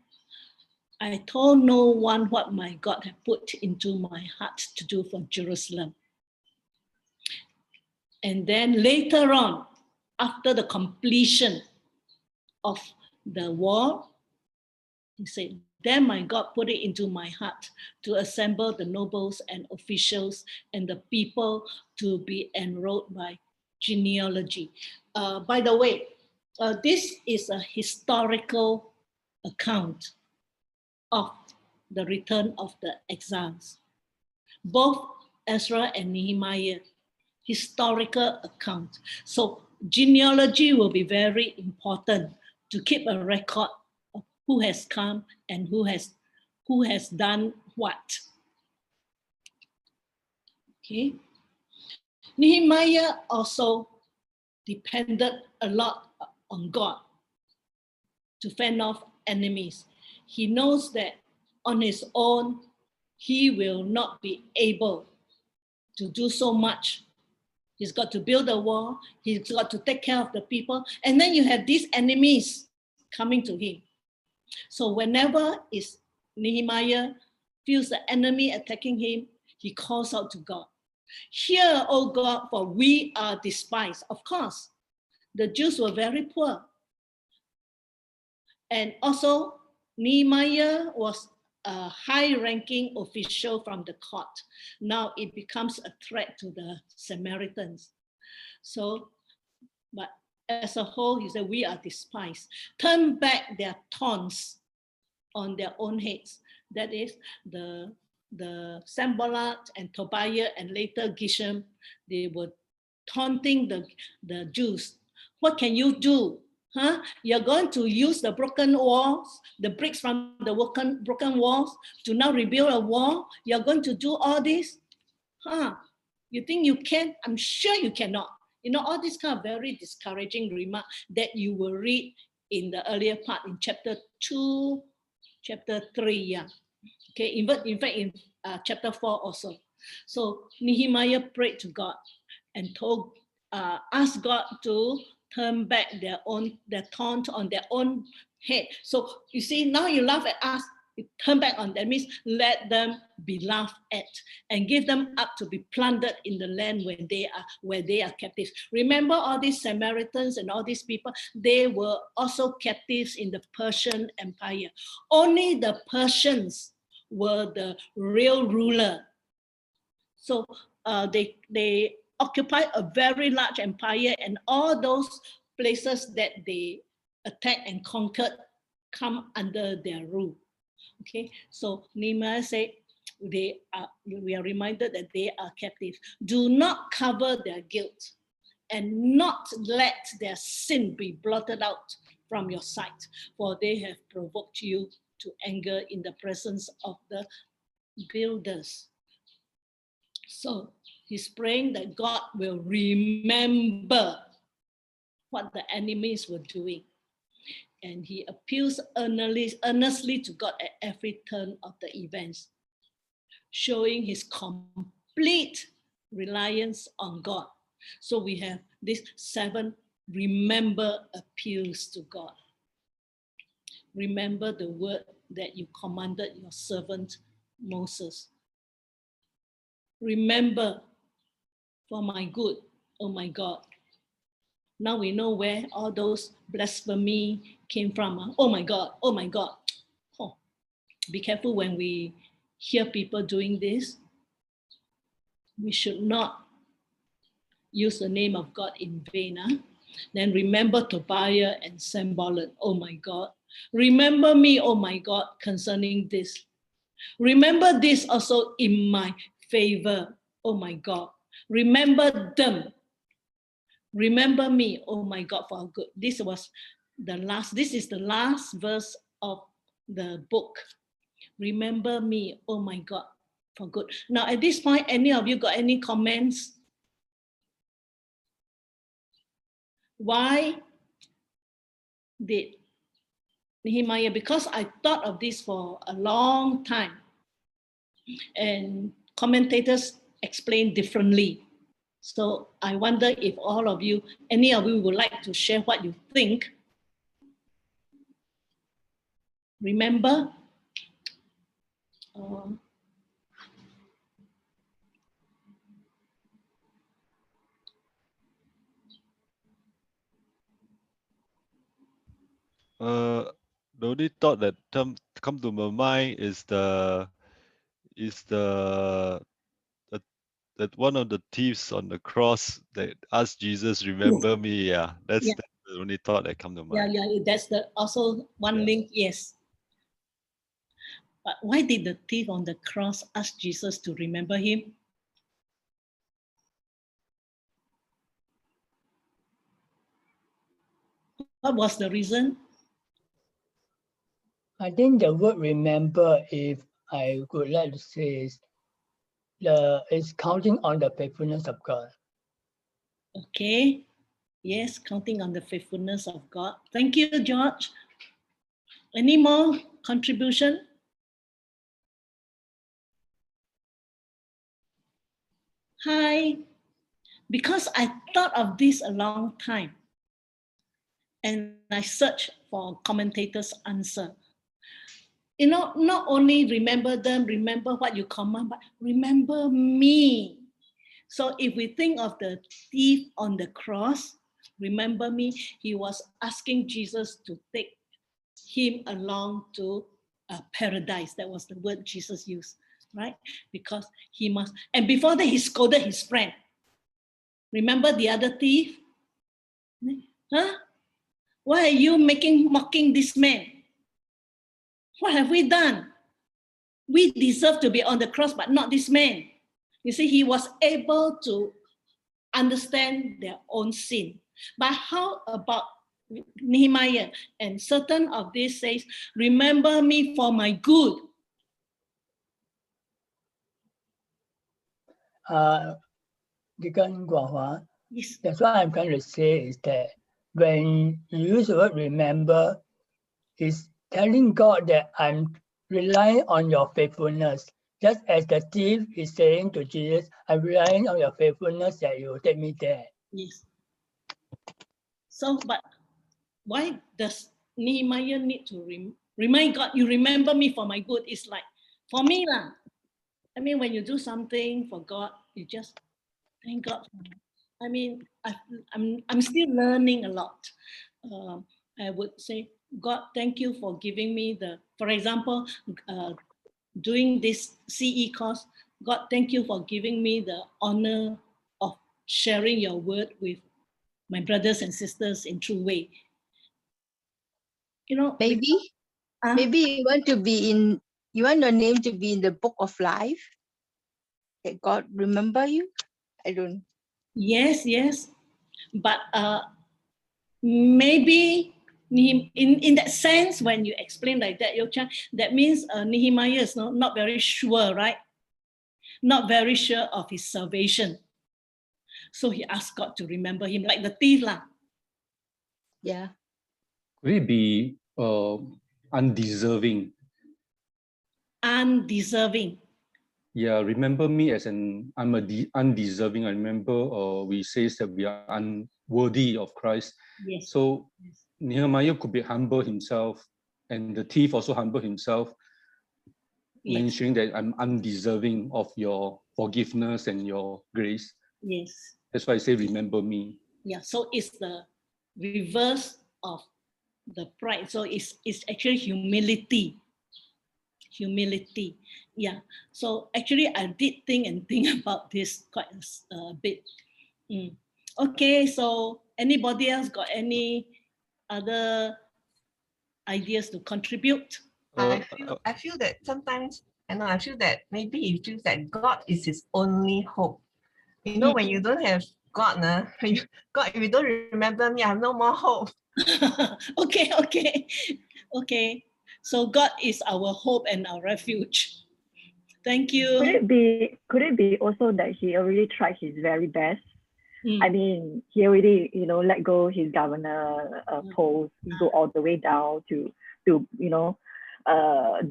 I told no one what my God had put into my heart to do for Jerusalem. And then later on, after the completion of the wall, He said, then my God put it into my heart to assemble the nobles and officials and the people to be enrolled by genealogy. By the way, this is a historical account of the return of the exiles. Both Ezra and Nehemiah, historical account. So genealogy will be very important to keep a record of who has come and who has done what. Okay. Nehemiah also depended a lot on God to fend off enemies. He knows that on his own, he will not be able to do so much. He's got to build a wall. He's got to take care of the people. And then you have these enemies coming to him. So whenever Nehemiah feels the enemy attacking him, he calls out to God. Hear, O God, for we are despised. Of course, the Jews were very poor. And also, Nehemiah was a high-ranking official from the court. Now it becomes a threat to the Samaritans. So, but as a whole, he said, we are despised. Turn back their taunts on their own heads. That is, the Sanballat and Tobiah and later Geshem, they were taunting the Jews. What can you do? Huh? You're going to use the broken walls, the bricks from the broken walls to now rebuild a wall? You're going to do all this? Huh? You think you can? I'm sure you cannot. You know, all these kind of very discouraging remarks that you will read in the earlier part in chapter 2, chapter 3, yeah. Okay, in fact, in chapter 4 also. So Nehemiah prayed to God and asked God to turn back their taunt on their own head. So you see, now you laugh at us, you turn back on them, means let them be laughed at and give them up to be plundered in the land where they are captives. Remember all these Samaritans and all these people, they were also captives in the Persian Empire. Only the Persians were the real ruler. So they occupy a very large empire, and all those places that they attacked and conquered come under their rule. Okay, so Nehemiah said, we are reminded that they are captives. Do not cover their guilt and not let their sin be blotted out from your sight, for they have provoked you to anger in the presence of the builders. So he's praying that God will remember what the enemies were doing. And he appeals earnestly to God at every turn of the events, showing his complete reliance on God. So we have these 7 remember appeals to God. Remember the word that you commanded your servant Moses. Remember for my good, oh my God. Now we know where all those blasphemy came from. Oh my God, oh my God. Oh, be careful when we hear people doing this. We should not use the name of God in vain. Then remember Tobiah and Sanballat, oh my God. Remember me, oh my God, concerning this. Remember this also in my favor, oh my God. Remember them. Remember me, oh my God, for good. This is the last verse of the book. Remember me, oh my God, for good. Now at this point, any of you got any comments? Why did Nehemiah? Because I thought of this for a long time, and commentators explain differently. So I wonder if any of you would like to share what you think. Remember? the only thought that come to my mind is the that one of the thieves on the cross that asked Jesus, "Remember me." Yeah, that's Yeah. the only thought that come to mind. Yeah, that's the also one Yeah. link, yes. But why did the thief on the cross ask Jesus to remember him? What was the reason? I think the word remember, if I would like to say, is counting on the faithfulness of God. Okay. Yes, counting on the faithfulness of God. Thank you, George. Any more contribution? Hi. Because I thought of this a long time and I searched for commentators' answer. You know, not only remember them, remember what you command, but remember me. So if we think of the thief on the cross, remember me, he was asking Jesus to take him along to paradise. That was the word Jesus used, right? Because he must, and before that, he scolded his friend. Remember the other thief? Huh? Why are you mocking this man? What have we done? We deserve to be on the cross, but not this man. You see, he was able to understand their own sin. But how about Nehemiah? And certain of this says, remember me for my good. Deacon Guanghua, Yes. that's what I'm trying to say is that when you use the word remember, it's telling God that I'm relying on your faithfulness. Just as the thief is saying to Jesus, I'm relying on your faithfulness that you will take me there. Yes. So, but why does Nehemiah need to remind God, you remember me for my good? It's like, for me, lah. I mean, when you do something for God, you just thank God. I mean, I'm still learning a lot. I would say, God, thank you for giving me for example, doing this CE course. God, thank you for giving me the honor of sharing your word with my brothers and sisters in true way. You know, Maybe you want your name to be in the book of life, that God remember you. I don't. Yes, but maybe in that sense, when you explain like that, Yocha, that means Nehemiah is not very sure, right? Not very sure of his salvation. So he asked God to remember him, like the thief lah. Yeah. Could it be undeserving? Undeserving. Yeah, remember me as I'm undeserving. I remember we say that we are unworthy of Christ. Yes. So Nehemiah could be humble himself, and the thief also humble himself, Yes. mentioning that I'm undeserving of your forgiveness and your grace. Yes. That's why I say, remember me. Yeah. So it's the reverse of the pride. So it's actually humility. Humility. Yeah. So actually, I did think about this quite a bit. Okay. So anybody else got any other ideas to contribute? I feel that sometimes, I feel that maybe he feels that God is his only hope. You know, when you don't have God, God, if you don't remember me, I have no more hope. Okay. So God is our hope and our refuge. Thank you. Could it be also that he already tried his very best? I mean, he already, let go his governor post, go all the way down to do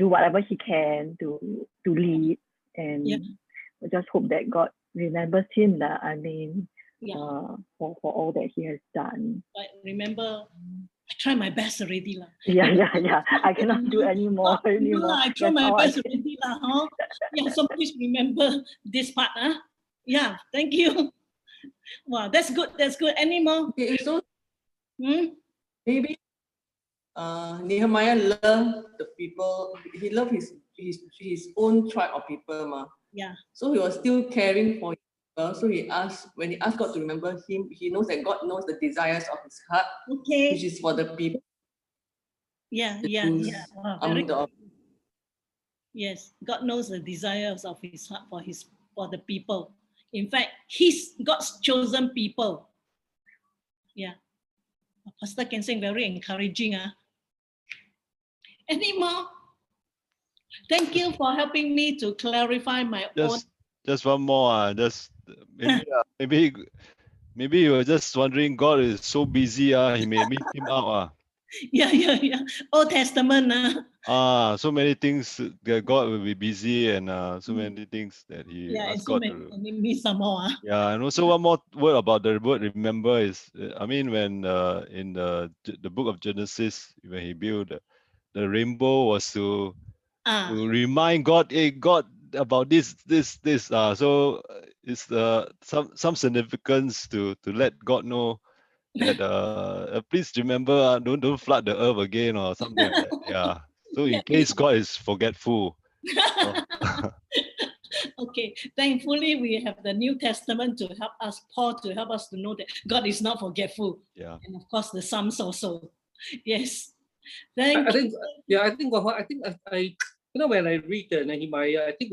whatever he can to lead, and I just hope that God remembers him. I mean, for all that he has done. But remember, I try my best already lah. Yeah. I cannot do any more. I try my best already lah. Huh? Yeah. So please remember this part. Yeah. Thank you. Wow, that's good. Any more? Okay, so maybe Nehemiah loved the people. He loved his own tribe of people, ma. Yeah. So he was still caring for people. So he asked, when he asked God to remember him, he knows that God knows the desires of his heart, Okay. which is for the people. Yeah. Wow, yes, God knows the desires of his heart for the people. In fact, he's God's chosen people. Yeah. Pastor Ken Sing, very encouraging. Any more? Thank you for helping me to clarify my own. Just one more. Just maybe you were just wondering. God is so busy. He may miss him out. Yeah. Old Testament. So many things that God will be busy, and so many things that he And asked so God many, to. miss some more. Yeah, and also one more word about the word remember is, when in the book of Genesis, when he built the rainbow, was to remind God, hey God, about this. So it's some significance to let God know that please remember, don't flood the earth again or something like that. Yeah. So in case God is forgetful. Okay, thankfully we have the New Testament to help us, Paul to help us to know that God is not forgetful. Yeah. And of course the Psalms also. Yes. I think I when I read the Nehemiah, I think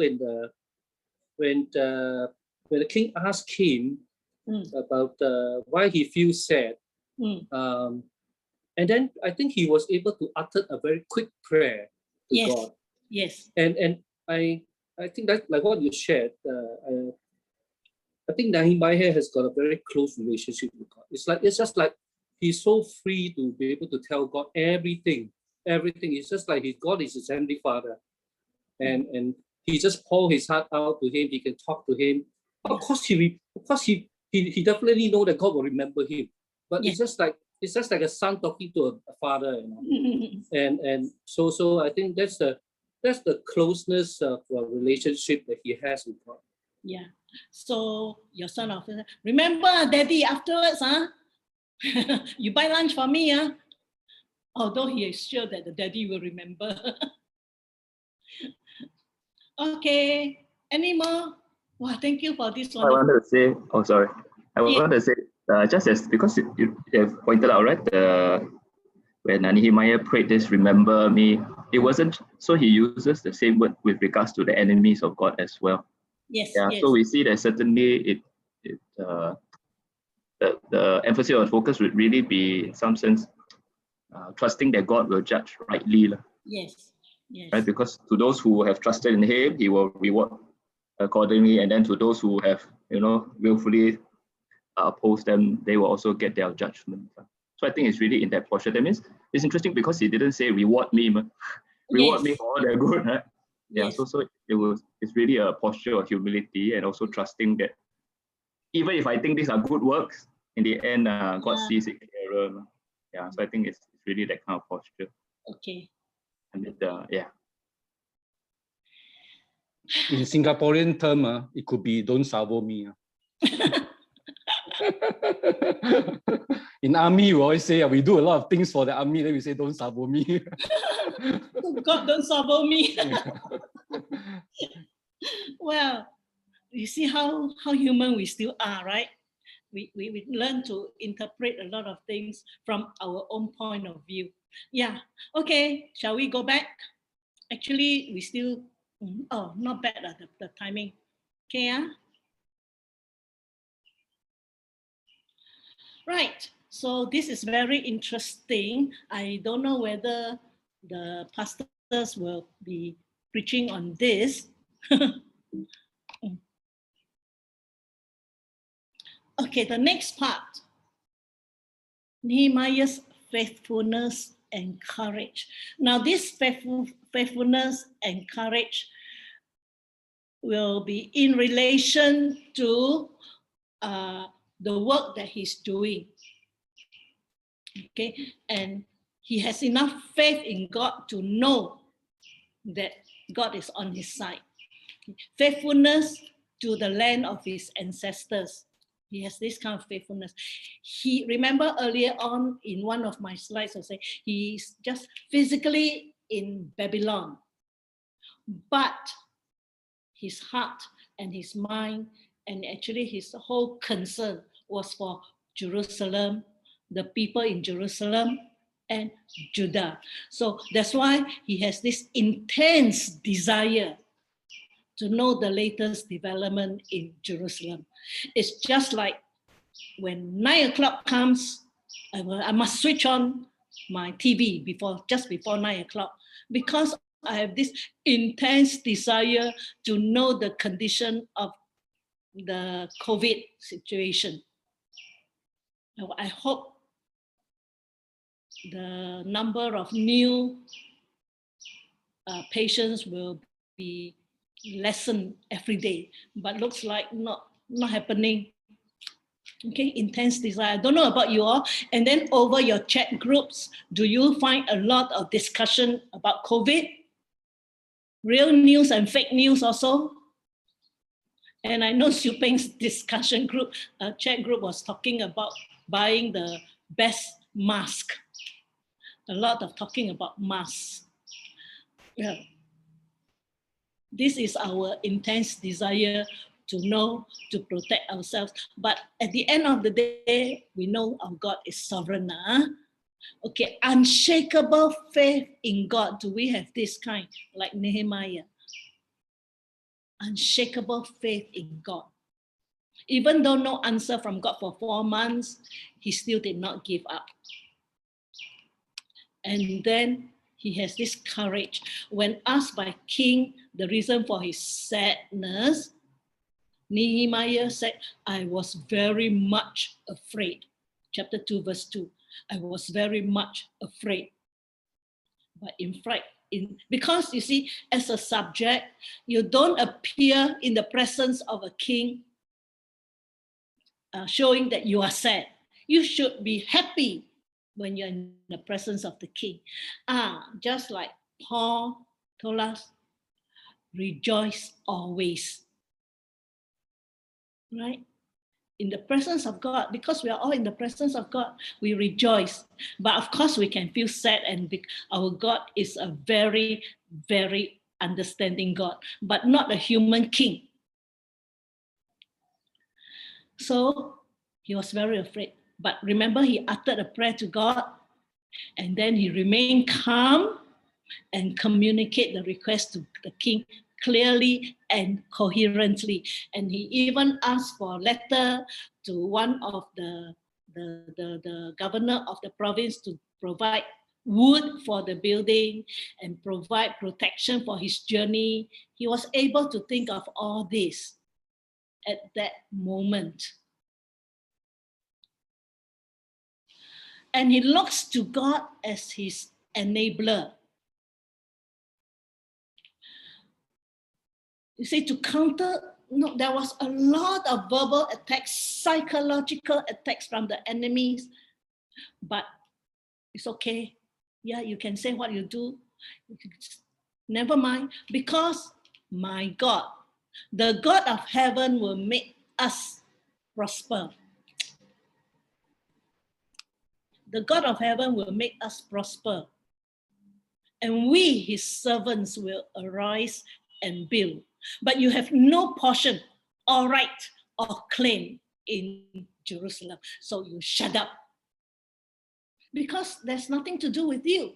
when the king asked him about why he feels sad, and then I think he was able to utter a very quick prayer to God. Yes. And I think that, like what you shared, I think Nehemiah has got a very close relationship with God. It's just like he's so free to be able to tell God everything. It's just like God is his heavenly Father, and he just pour his heart out to him. He can talk to him. Of course, he definitely know that God will remember him. But it's just like a son talking to a father, and so I think that's the closeness of a relationship that he has with God. Yeah. So your son often said, remember, Daddy, afterwards, you buy lunch for me, although he is sure that the daddy will remember. Okay. Any more? Wow, thank you for this one. I wanted to say, wanted to say, just as because you have pointed out, right, when Nehemiah prayed this, remember me, it wasn't, so he uses the same word with regards to the enemies of God as well. Yes. So we see that certainly the emphasis or focus would really be, in some sense, trusting that God will judge rightly. Yes. Right? Because to those who have trusted in him, he will reward accordingly. And then to those who have, willfully opposed them, they will also get their judgment. So I think it's really in that portion. That means it's interesting because he didn't say reward me, reward me for all their good, right? Yeah. So it's really a posture of humility and also trusting that even if I think these are good works, in the end, God sees it clearer. Yeah. So I think it's really that kind of posture. Okay. And In Singaporean term, it could be don't sabo me. In army, we always say we do a lot of things for the army, then we say don't sabo me. God, don't sabo me. Well, you see how human we still are, right? We learn to interpret a lot of things from our own point of view. Yeah. Okay. Shall we go back? Actually, we still, not bad, the timing. Okay. Right. So this is very interesting. I don't know whether the pastors will be preaching on this. Okay, the next part. Nehemiah's faithfulness and courage. Now, this faithfulness and courage will be in relation to the work that he's doing. Okay, and he has enough faith in God to know that God is on his side. Faithfulness to the land of his ancestors. He has this kind of faithfulness. He, remember earlier on in one of my slides, I say he's just physically in Babylon, but his heart and his mind and actually his whole concern was for Jerusalem, the people in Jerusalem and Judah. So that's why he has this intense desire to know the latest development in Jerusalem. It's just like when 9 o'clock comes, I must switch on my TV just before 9 o'clock, because I have this intense desire to know the condition of the COVID situation. I hope the number of new patients will be lessened every day, but looks like not happening. Okay, intense desire. I don't know about you all. And then over your chat groups, do you find a lot of discussion about COVID? Real news and fake news also? And I know Xu Peng's discussion group, chat group was talking about buying the best mask. A lot of talking about masks. Yeah. This is our intense desire to know, to protect ourselves. But at the end of the day, we know our God is sovereign. Okay, unshakable faith in God. Do we have this kind, like Nehemiah? Unshakable faith in God. Even though no answer from God for 4 months, he still did not give up. And then he has this courage. When asked by king the reason for his sadness, Nehemiah said, I was very much afraid. Chapter 2, verse 2. I was very much afraid. But in fright, because you see, as a subject, you don't appear in the presence of a king showing that you are sad. You should be happy when you're in the presence of the king. Just like Paul told us, rejoice always. Right? In the presence of God, because we are all in the presence of God, we rejoice. But of course, we can feel sad, and our God is a very, very understanding God, but not a human king. So he was very afraid. But remember, he uttered a prayer to God, and then he remained calm and communicate the request to the king clearly and coherently. And he even asked for a letter to one of the governor of the province to provide wood for the building and provide protection for his journey. He was able to think of all this at that moment. And he looks to God as his enabler. You see, to counter, there was a lot of verbal attacks, psychological attacks from the enemies, but it's okay. Yeah, you can say what you do. Never mind, because my God, the God of heaven will make us prosper. The God of heaven will make us prosper. And we, his servants, will arise and build. But you have no portion or right or claim in Jerusalem. So you shut up. Because there's nothing to do with you.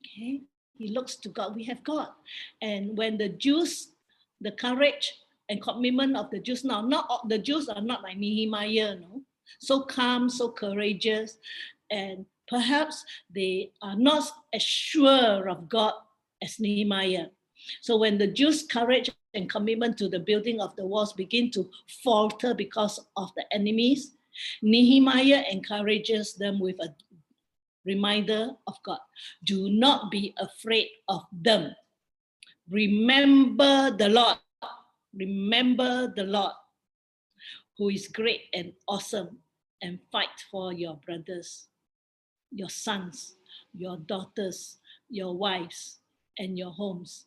Okay, he looks to God. We have God. And when the Jews, the courage and commitment of the Jews now, not all, the Jews are not like Nehemiah, no? So calm, so courageous, and perhaps they are not as sure of God as Nehemiah. So when the Jews' courage and commitment to the building of the walls begin to falter because of the enemies, Nehemiah encourages them with a reminder of God. Do not be afraid of them. Remember the Lord. Remember the Lord, who is great and awesome, and fight for your brothers, your sons, your daughters, your wives, and your homes.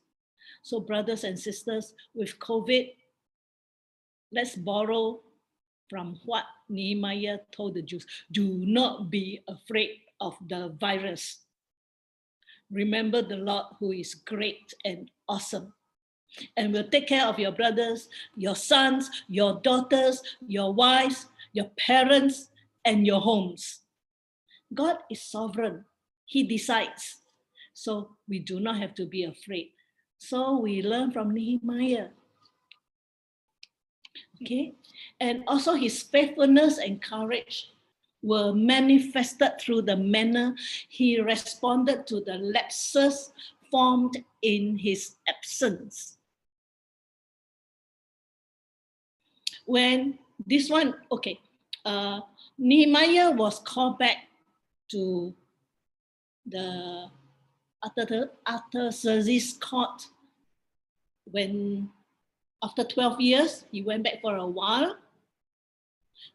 So brothers and sisters, with COVID, let's borrow from what Nehemiah told the Jews. Do not be afraid of the virus. Remember the Lord who is great and awesome, and will take care of your brothers, your sons, your daughters, your wives, your parents, and your homes. God is sovereign. He decides. So we do not have to be afraid. So we learn from Nehemiah. Okay, and also his faithfulness and courage were manifested through the manner he responded to the lapses formed in his absence. When this one, okay, Nehemiah was called back to the Artaxerxes court when after 12 years, he went back for a while.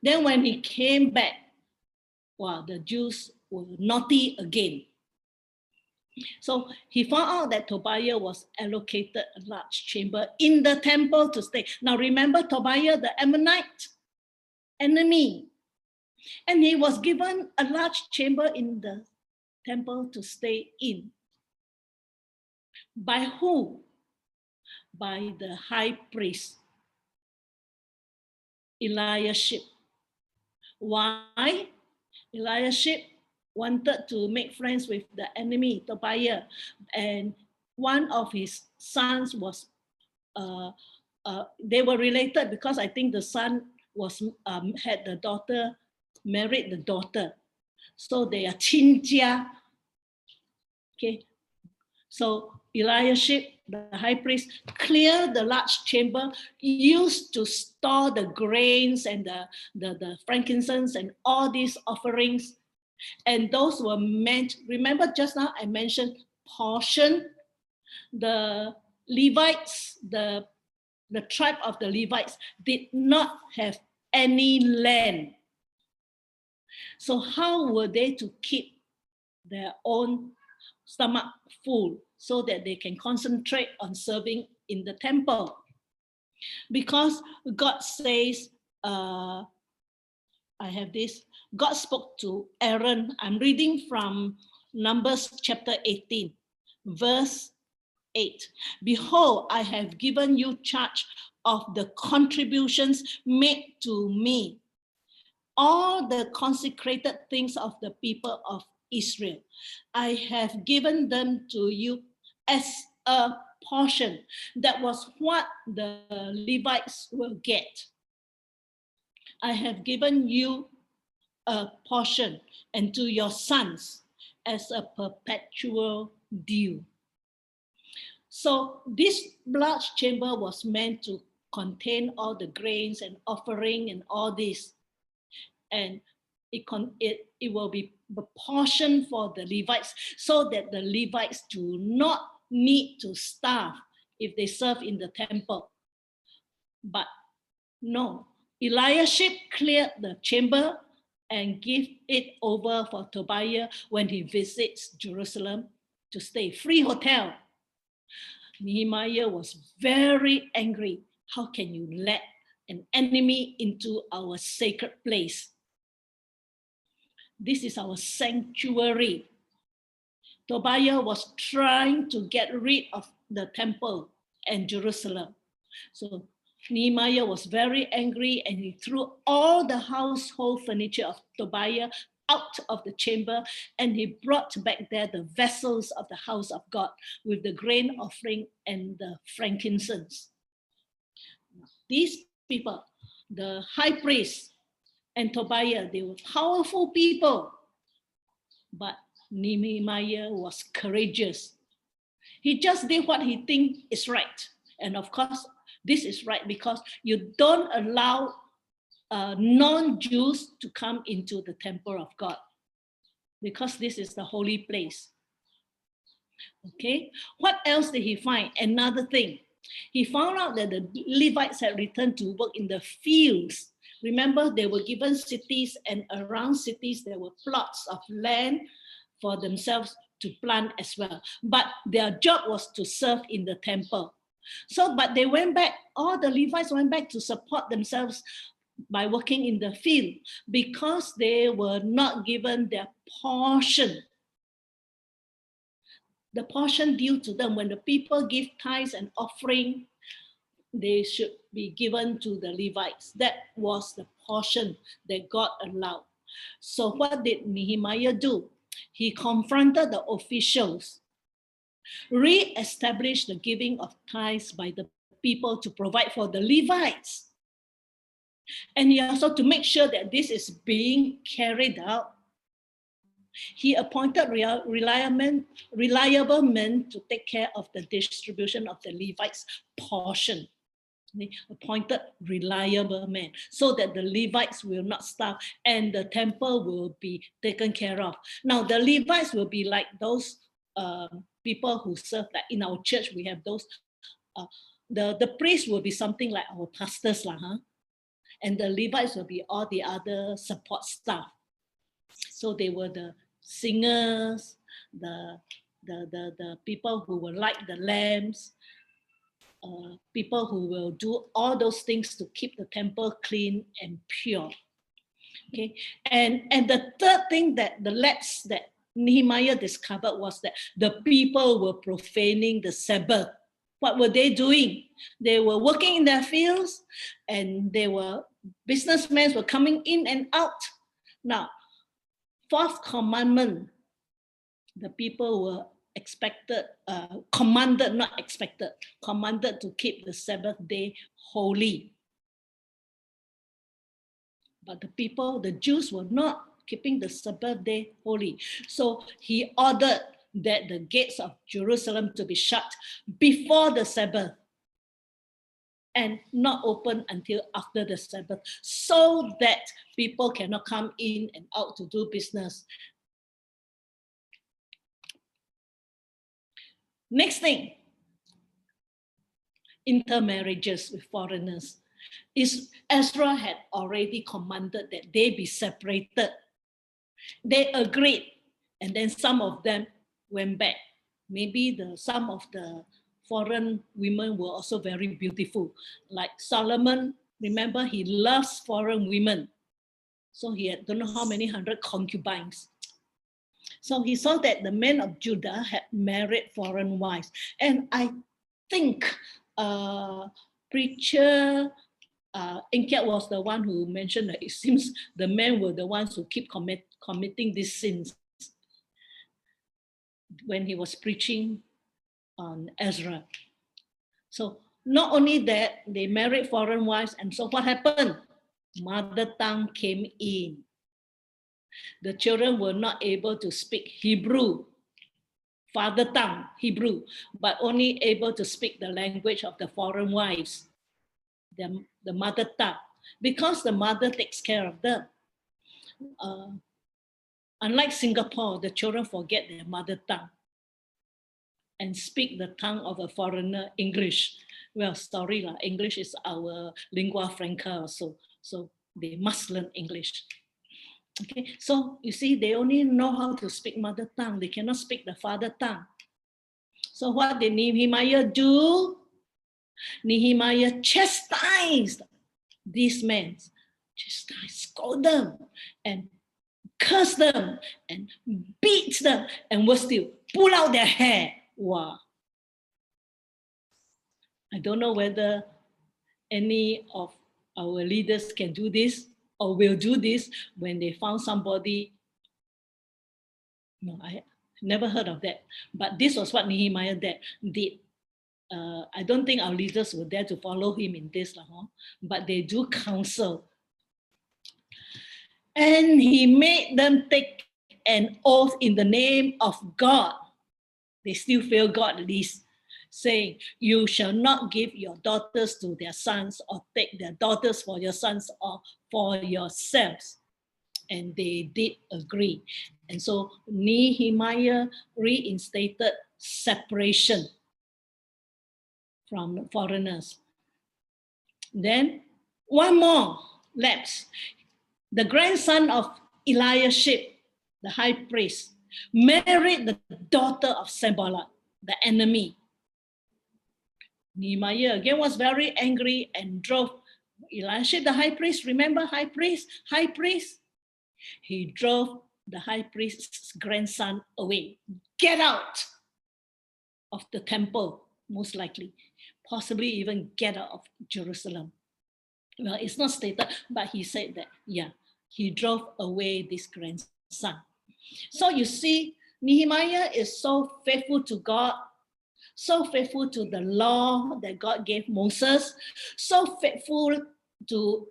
Then when he came back, wow, the Jews were naughty again. So he found out that Tobiah was allocated a large chamber in the temple to stay. Now remember Tobiah, the Ammonite enemy. And he was given a large chamber in the temple to stay in. By who? By the high priest, Eliashib. Why? Eliashib wanted to make friends with the enemy, Tobiah, and one of his sons was, they were related because I think the son was had the daughter, married the daughter. So they are Chinjia. Okay. So Eliashib, the high priest, cleared the large chamber used to store the grains and the frankincense and all these offerings. And those were meant, remember just now I mentioned portion. The Levites, the tribe of the Levites did not have any land. So how were they to keep their own stomach full so that they can concentrate on serving in the temple? Because God says, I have this, God spoke to Aaron. I'm reading from Numbers chapter 18, verse 8. Behold, I have given you charge of the contributions made to me, all the consecrated things of the people of Israel. I have given them to you as a portion. That was what the Levites will get. I have given you a portion, and to your sons as a perpetual due. So this large chamber was meant to contain all the grains and offering and all this. And it will be a portion for the Levites so that the Levites do not need to starve if they serve in the temple. But no, Eliashib cleared the chamber and give it over for Tobiah when he visits Jerusalem to stay. Free hotel. Nehemiah was very angry. How can you let an enemy into our sacred place? This is our sanctuary. Tobiah was trying to get rid of the temple and Jerusalem. So Nehemiah was very angry and he threw all the household furniture of Tobiah out of the chamber, and he brought back there the vessels of the house of God with the grain offering and the frankincense. These people, the high priest and Tobiah, they were powerful people, but Nehemiah was courageous. He just did what he thinks is right. And of course, this is right because you don't allow non-Jews to come into the temple of God, because this is the holy place. Okay, what else did he find? Another thing, he found out that the Levites had returned to work in the fields. Remember, they were given cities, and around cities there were plots of land for themselves to plant as well. But their job was to serve in the temple. So, but they went back, all the Levites went back to support themselves by working in the field because they were not given their portion. The portion due to them. When the people give tithes and offering, they should be given to the Levites. That was the portion that God allowed. So what did Nehemiah do? He confronted the officials, re-established the giving of tithes by the people to provide for the Levites. And he also, to make sure that this is being carried out, he appointed reliable men to take care of the distribution of the Levites' portion. He appointed reliable men so that the Levites will not starve and the temple will be taken care of. Now, the Levites will be like those people who serve, like in our church, we have those, the priests will be something like our pastors, and the Levites will be all the other support staff. So they were the singers, the people who will light the lamps, people who will do all those things to keep the temple clean and pure. Okay, and the third thing that the lapse that Nehemiah discovered was that the people were profaning the Sabbath. What were they doing? They were working in their fields, and businessmen were coming in and out. Now, fourth commandment, the people were commanded to keep the Sabbath day holy. But the Jews were not keeping the Sabbath day holy. So he ordered that the gates of Jerusalem to be shut before the Sabbath and not open until after the Sabbath, so that people cannot come in and out to do business. Next thing, intermarriages with foreigners. Ezra had already commanded that they be separated. They agreed, and then some of them went back. Maybe some of the foreign women were also very beautiful. Like Solomon, remember, he loves foreign women. So he had don't know how many hundred concubines. So he saw that the men of Judah had married foreign wives. And I think preacher Inkiat was the one who mentioned that it seems the men were the ones who keep committing these sins when he was preaching on Ezra. So not only that, they married foreign wives, and so what happened? Mother tongue came in. The children were not able to speak Hebrew, father tongue, Hebrew, but only able to speak the language of the foreign wives, the mother tongue, because the mother takes care of them. Unlike Singapore, the children forget their mother tongue and speak the tongue of a foreigner, English. Well, sorry, English is our lingua franca also, so they must learn English. Okay, so you see, they only know how to speak mother tongue. They cannot speak the father tongue. So what did Nehemiah do? Nehemiah chastised these men, scold them, and curse them, and beat them, and worse still, pull out their hair. Wow. I don't know whether any of our leaders can do this or will do this when they found somebody. No, I never heard of that. But this was what Nehemiah did. I don't think our leaders were there to follow him in this, but they do counsel. And he made them take an oath in the name of God. They still fear God, at least, saying, "You shall not give your daughters to their sons, or take their daughters for your sons or for yourselves." And they did agree. And so Nehemiah reinstated separation from foreigners. Then one more lapse. The grandson of Eliashib, the high priest, married the daughter of Sanballat, the enemy. Nehemiah again was very angry and drove Elisha the high priest. Remember high priest? He drove the high priest's grandson away. Get out of the temple, most likely. Possibly even get out of Jerusalem. Well, it's not stated, but he said that, yeah, he drove away this grandson. So you see, Nehemiah is so faithful to God, so faithful to the law that God gave Moses, so faithful to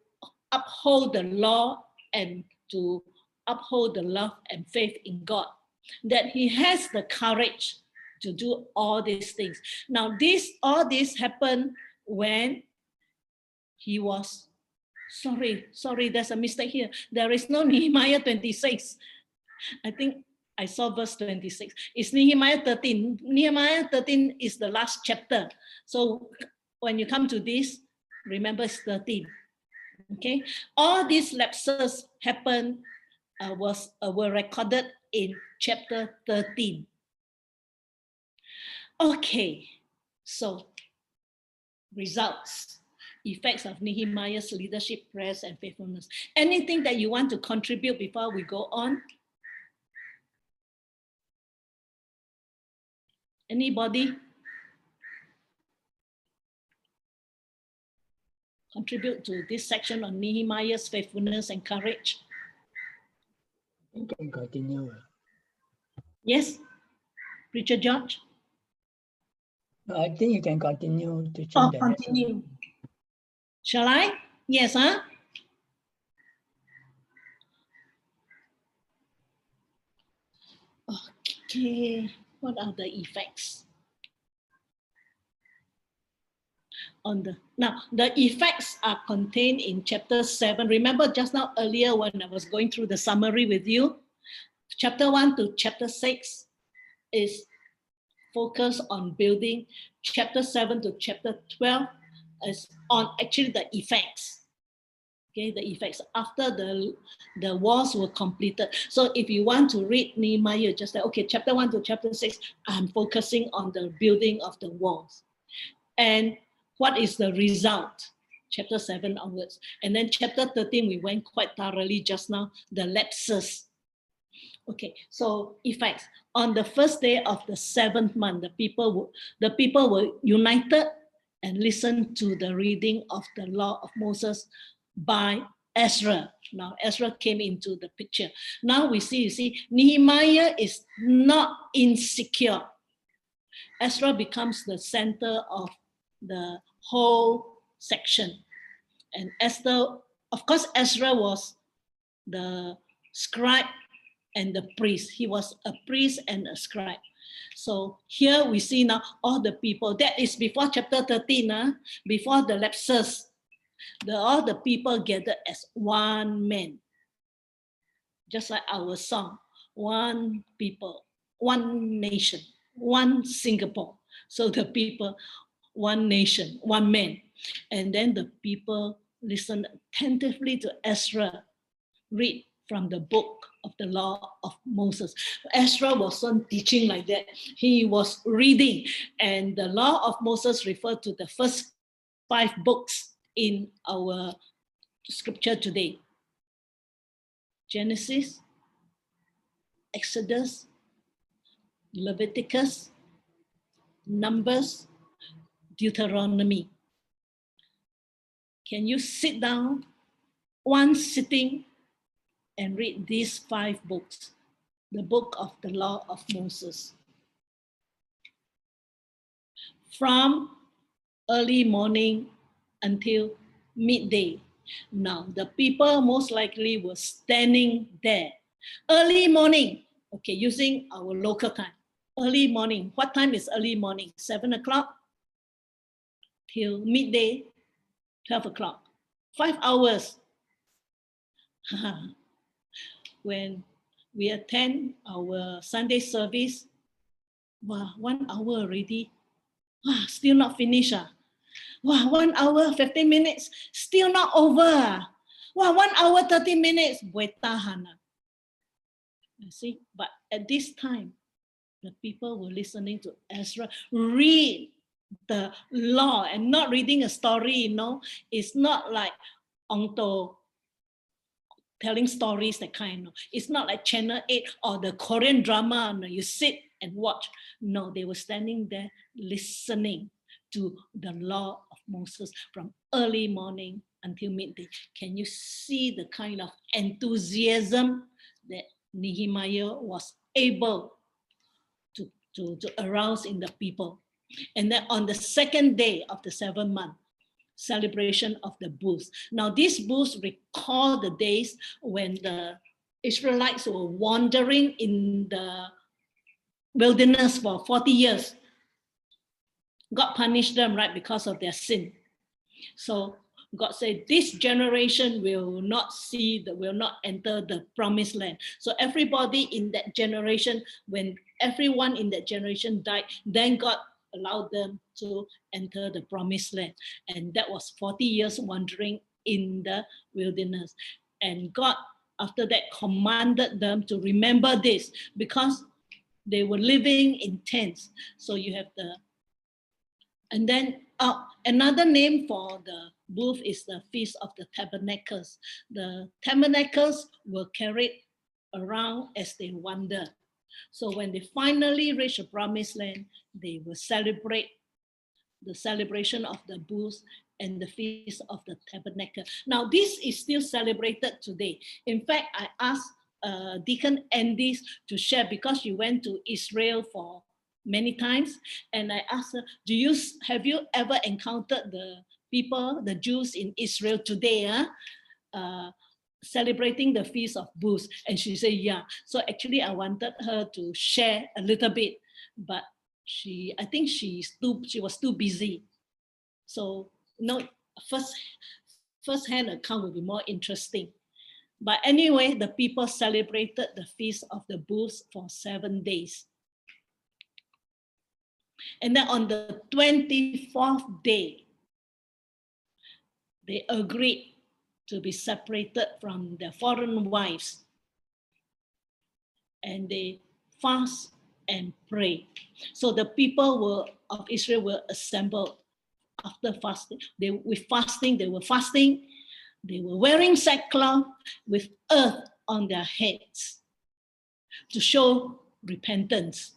uphold the law and to uphold the love and faith in God, that he has the courage to do all these things. Now, all this happened when he was, sorry, there's a mistake here. There is no Nehemiah 26. I think I saw verse 26. It's Nehemiah 13. Nehemiah 13 is the last chapter. So when you come to this, remember it's 13. Okay, all these lapses happened, were recorded in chapter 13. Okay, so results, effects of Nehemiah's leadership, prayers, and faithfulness. Anything that you want to contribute before we go on? Anybody? Contribute to this section on Nehemiah's faithfulness and courage? You can continue. Yes, Preacher George? I think you can continue to change Oh, the continue. next. Shall I? Yes, huh? Okay, what are the effects? Now, the effects are contained in chapter 7. Remember just now earlier when I was going through the summary with you, chapter 1 to chapter 6 is focused on building. Chapter 7 to chapter 12 is on actually the effects. Okay, the effects after the walls were completed. So if you want to read Nehemiah, just like, okay, chapter 1 to chapter 6, I'm focusing on the building of the walls. And what is the result? Chapter 7 onwards. And then chapter 13, we went quite thoroughly just now, the lapses. Okay, so effects. On the first day of the 7th month, the people were united and listened to the reading of the law of Moses by Ezra. Now, Ezra came into the picture. Now we see, you see, Nehemiah is not insecure. Ezra becomes the center of the whole section. And Esther, of course, Ezra was the scribe and the priest. He was a priest and a scribe. So here we see now all the people. That is before chapter 13, before the lapses. All the people gathered as one man. Just like our song, one people, one nation, one Singapore. So the people, one nation, one man. And then the people listened attentively to Ezra read from the book of the law of Moses. Ezra wasn't teaching like that. He was reading. And the law of Moses referred to the first 5 books in our scripture today. Genesis, Exodus, Leviticus, Numbers, Deuteronomy. Can you sit down, one sitting, and read these 5 books, the book of the law of Moses? From early morning until midday. Now, the people most likely were standing there. Early morning, okay, using our local time. Early morning, what time is early morning? 7 o'clock till midday, 12 o'clock. 5 hours. When we attend our Sunday service, wow, 1 hour already. Wow, still not finished. Wow, 1 hour, 15 minutes, still not over. Wow, 1 hour, 30 minutes. You see, but at this time, the people were listening to Ezra read the law and not reading a story, it's not like onto telling stories, that kind. It's not like Channel 8 or the Korean drama. No, you sit and watch. No, they were standing there listening to the law of Moses from early morning until midday. Can you see the kind of enthusiasm that Nehemiah was able to arouse in the people? And then on the second day of the 7th month, celebration of the booths. Now, these booths recall the days when the Israelites were wandering in the wilderness for 40 years. God punished them, right, because of their sin. So God said, this generation will not enter the promised land. So everybody in that generation, when everyone in that generation died, then God allowed them to enter the promised land. And that was 40 years wandering in the wilderness. And God, after that, commanded them to remember this because they were living in tents. So you have and then another name for the booth is the Feast of the Tabernacles. The tabernacles were carried around as they wandered. So when they finally reach the promised land, they will celebrate the celebration of the booths and the Feast of the Tabernacle. Now, this is still celebrated today. In fact, I asked Deacon Andy to share because she went to Israel for many times, and I asked her, have you ever encountered the people, the Jews in Israel today, celebrating the Feast of Booths? And she said, yeah. So actually, I wanted her to share a little bit, but I think she was too busy. So first-hand account will be more interesting. But anyway, the people celebrated the Feast of the Booths for 7 days. And then on the 24th day, they agreed to be separated from their foreign wives. And they fast and pray. So the people of Israel were assembled after fasting. They were fasting. They were wearing sackcloth with earth on their heads to show repentance.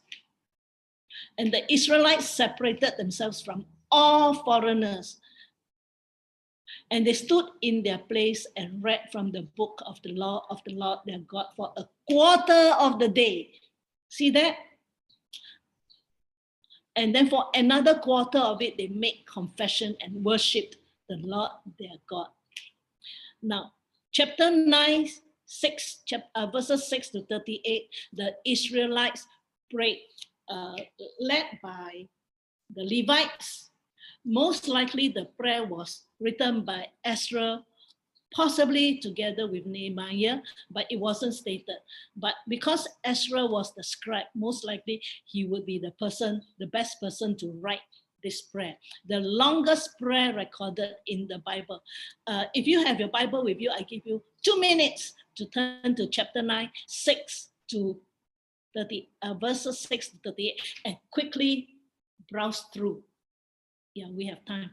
And the Israelites separated themselves from all foreigners. And they stood in their place and read from the book of the law of the Lord their God for a quarter of the day. See that? And then for another quarter of it, they made confession and worshiped the Lord their God. Now, chapter 9, verses 6 to 38, the Israelites prayed, led by the Levites. Most likely the prayer was written by Ezra, possibly together with Nehemiah, but it wasn't stated. But because Ezra was the scribe, most likely he would be the best person to write this prayer. The longest prayer recorded in the Bible. If you have your Bible with you, I give you 2 minutes to turn to chapter 9, 6 to 30, verses 6 to 38, and quickly browse through. Yeah, we have time.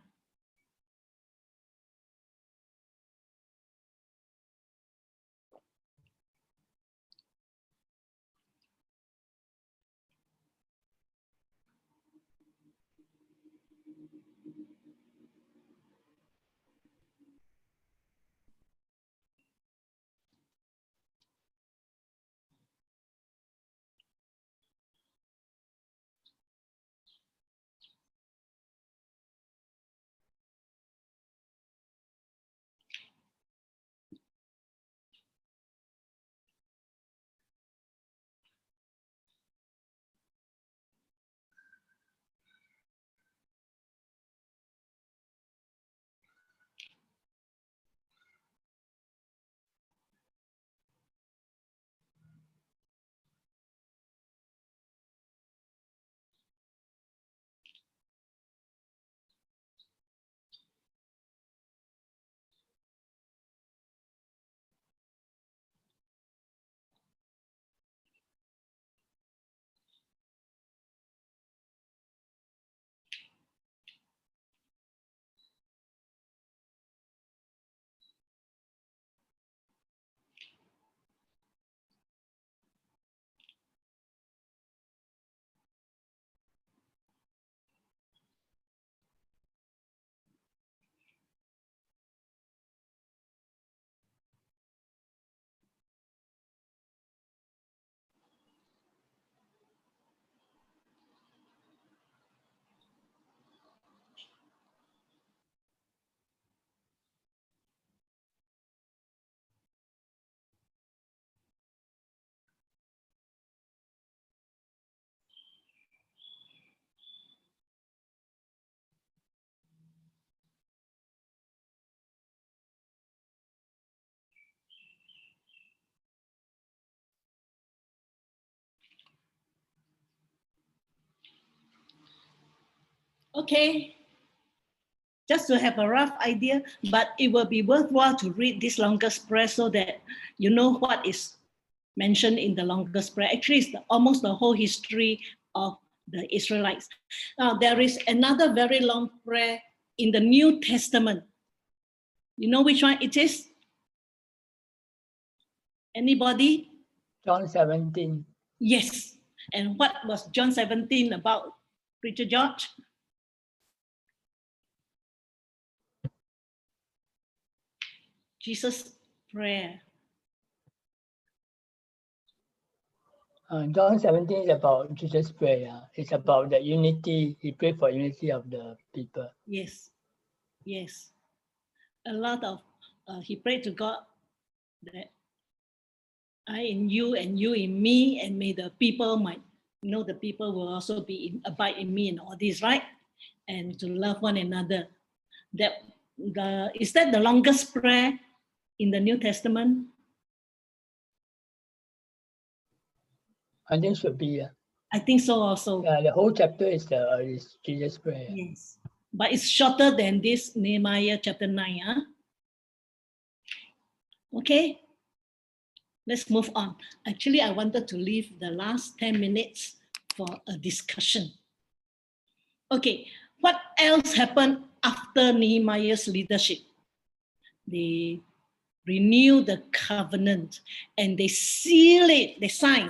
Okay. Just to have a rough idea, but it will be worthwhile to read this longest prayer so that you know what is mentioned in the longest prayer. Actually, it's almost the whole history of the Israelites. Now, there is another very long prayer in the New Testament. You know which one it is? Anybody? John 17. Yes. And what was John 17 about, Preacher George? Jesus' prayer. John 17 is about Jesus' prayer. It's about the unity. He prayed for unity of the people. Yes. Yes. A lot of, he prayed to God that I in you and you in me, and may the people might know the people will also be abide in me and all this, right? And to love one another. Is that the longest prayer in the New Testament? I think should be. I think so also. Yeah, the whole chapter is Jesus' prayer. Yes. But it's shorter than this Nehemiah chapter 9. Huh? Okay. Let's move on. Actually, I wanted to leave the last 10 minutes for a discussion. Okay, what else happened after Nehemiah's leadership? They renew the covenant and they seal it. They sign.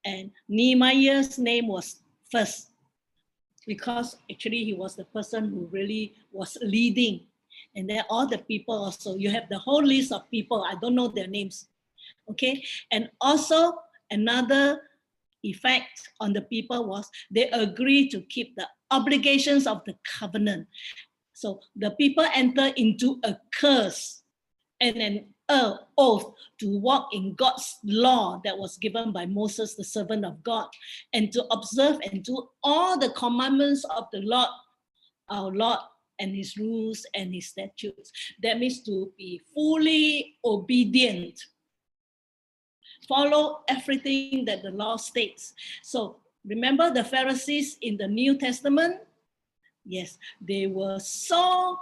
And Nehemiah's name was first because actually he was the person who really was leading. And then all the people also, you have the whole list of people, I don't know their names. Okay, and also another effect on the people was they agreed to keep the obligations of the covenant. So the people enter into a curse and an oath to walk in God's law that was given by Moses, the servant of God, and to observe and do all the commandments of the Lord, our Lord, and his rules and his statutes. That means to be fully obedient. Follow everything that the law states. So remember the Pharisees in the New Testament? Yes, they were so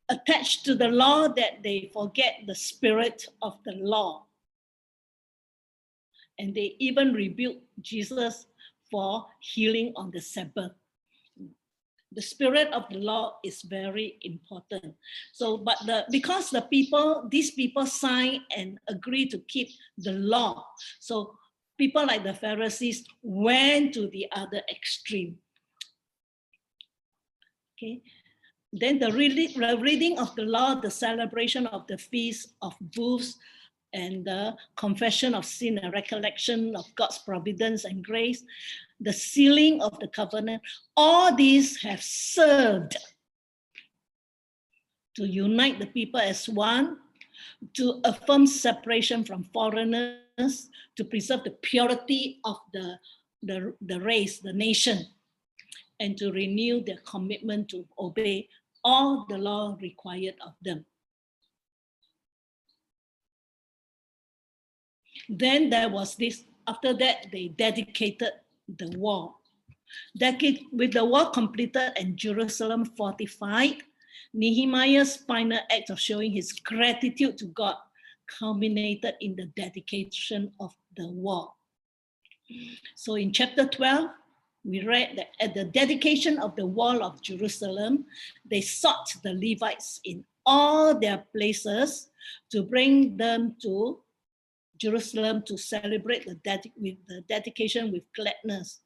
attached to the law that they forget the spirit of the law. And they even rebuked Jesus for healing on the Sabbath. The spirit of the law is very important. So, but because these people sign and agree to keep the law. So people like the Pharisees went to the other extreme. Okay. Then the reading of the law, the celebration of the Feast of Booths, and the confession of sin and recollection of God's providence and grace, the sealing of the covenant, all these have served to unite the people as one, to affirm separation from foreigners, to preserve the purity of the race, the nation, and to renew their commitment to obey all the law required of them. Then there was this, after that, they dedicated the wall. With the wall completed and Jerusalem fortified, Nehemiah's final act of showing his gratitude to God culminated in the dedication of the wall. So in chapter 12, we read that at the dedication of the wall of Jerusalem, they sought the Levites in all their places to bring them to Jerusalem to celebrate the dedication with gladness,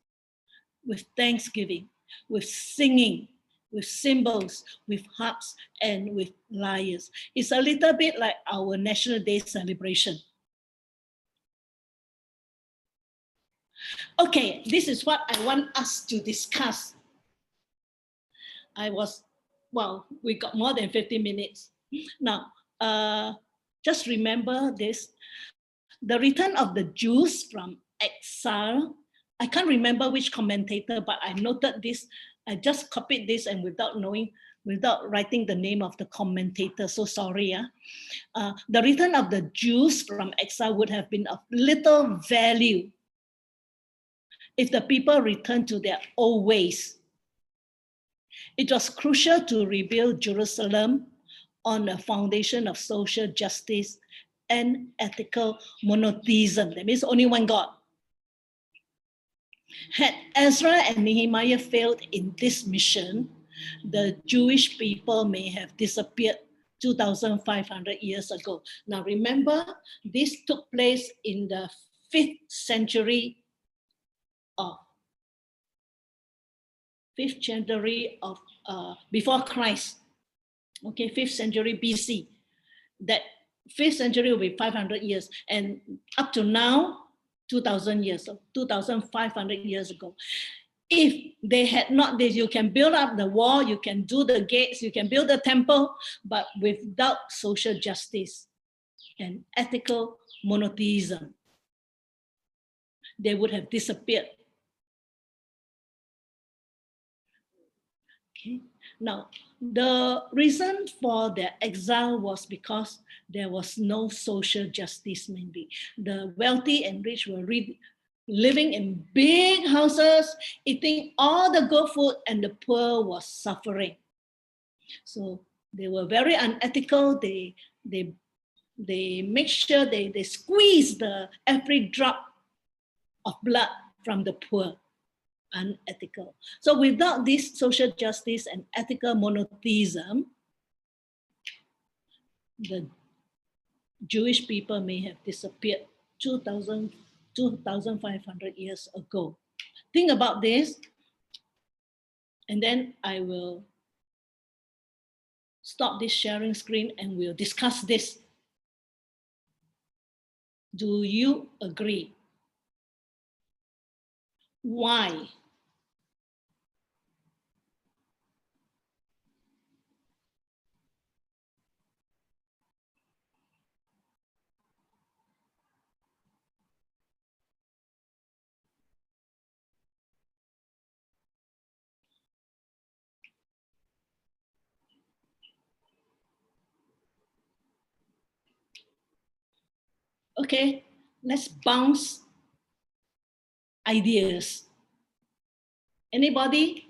with thanksgiving, with singing, with cymbals, with harps, and with lyres. It's a little bit like our National Day celebration. Okay, this is what I want us to discuss. We got more than 50 minutes. Now, just remember this. The return of the Jews from exile, I can't remember which commentator, but I noted this. I just copied this and without writing the name of the commentator, so sorry. The return of the Jews from exile would have been of little value if the people return to their old ways. It was crucial to rebuild Jerusalem on a foundation of social justice and ethical monotheism. That means only one God. Had Ezra and Nehemiah failed in this mission, the Jewish people may have disappeared 2,500 years ago. Now remember, this took place in the 5th century of before Christ. Okay, 5th century BC. That 5th century will be 500 years, and up to now, 2,000 years, so 2,500 years ago. If they had not this, you can build up the wall, you can do the gates, you can build the temple, but without social justice and ethical monotheism, they would have disappeared. Okay. Now, the reason for their exile was because there was no social justice, maybe. The wealthy and rich were living in big houses, eating all the good food, and the poor was suffering. So they were very unethical. They make sure they squeeze every drop of blood from the poor. Unethical. So without this social justice and ethical monotheism, the Jewish people may have disappeared 2,500 years ago. Think about this, and then I will stop this sharing screen and we'll discuss this. Do you agree? Why? Okay, let's bounce ideas. Anybody?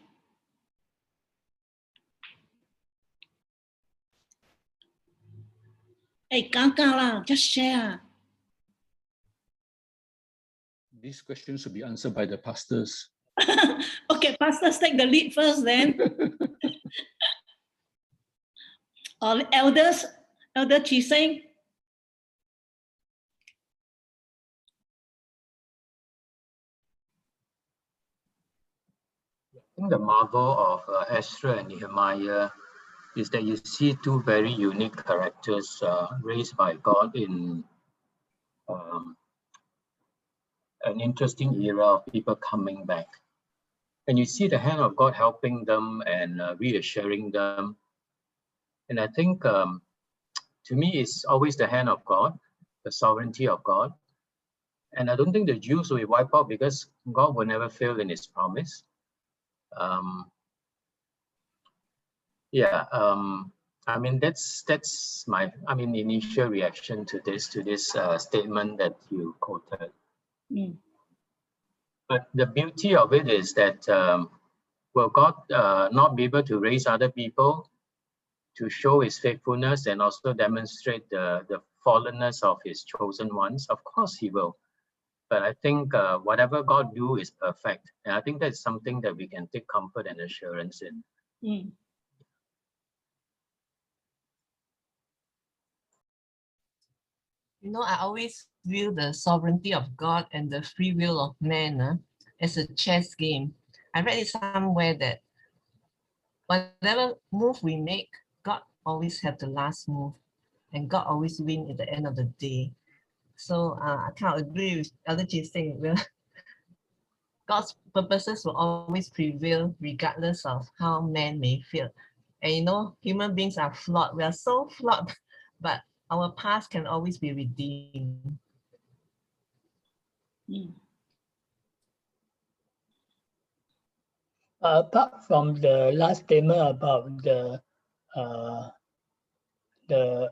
Hey, Kaka, just share. These questions should be answered by the pastors. Okay, pastors take the lead first then. Or elders, Elder Chiseng. I think the marvel of Ezra and Nehemiah is that you see two very unique characters raised by God in an interesting era of people coming back. And you see the hand of God helping them and reassuring them. And I think to me, it's always the hand of God, the sovereignty of God. And I don't think the Jews will be wiped out because God will never fail in his promise. I mean, that's my initial reaction to this statement that you quoted. Mm. But the beauty of it is that will God not be able to raise other people to show his faithfulness and also demonstrate the fallenness of his chosen ones? Of course he will. But I think whatever God do is perfect. And I think that's something that we can take comfort and assurance in. Mm. You know, I always view the sovereignty of God and the free will of man as a chess game. I read it somewhere that whatever move we make, God always have the last move, and God always win at the end of the day. So I can't agree with Elder Chi saying, well, God's purposes will always prevail regardless of how man may feel. And you know, human beings are flawed. We are so flawed, but our past can always be redeemed. Mm. Apart from the last statement about the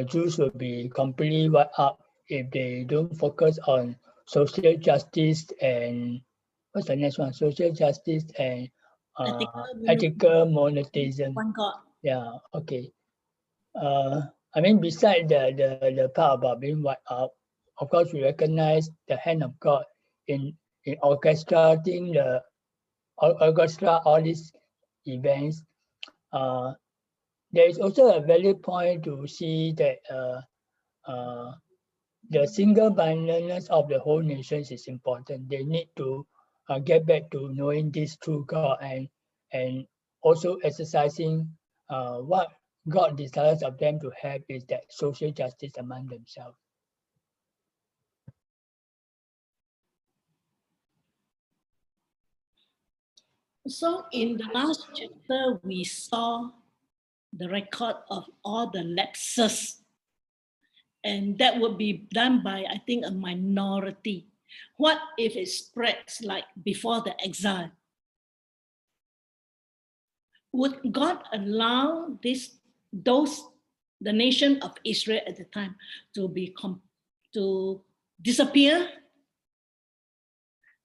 Jews will be completely wiped out if they don't focus on social justice and what's the next one? Social justice and ethical monotheism. One God. Yeah, okay. I mean, beside the part about being wiped out, of course, we recognize the hand of God in orchestrating all these events. There is also a valid point to see that the single-mindedness of the whole nation is important. They need to get back to knowing this true God and also exercising what God desires of them to have is that social justice among themselves. So in the last chapter, we saw the record of all the lapses, and that would be done by, I think, a minority. What if it spreads like before the exile? Would God allow the nation of Israel at the time to disappear?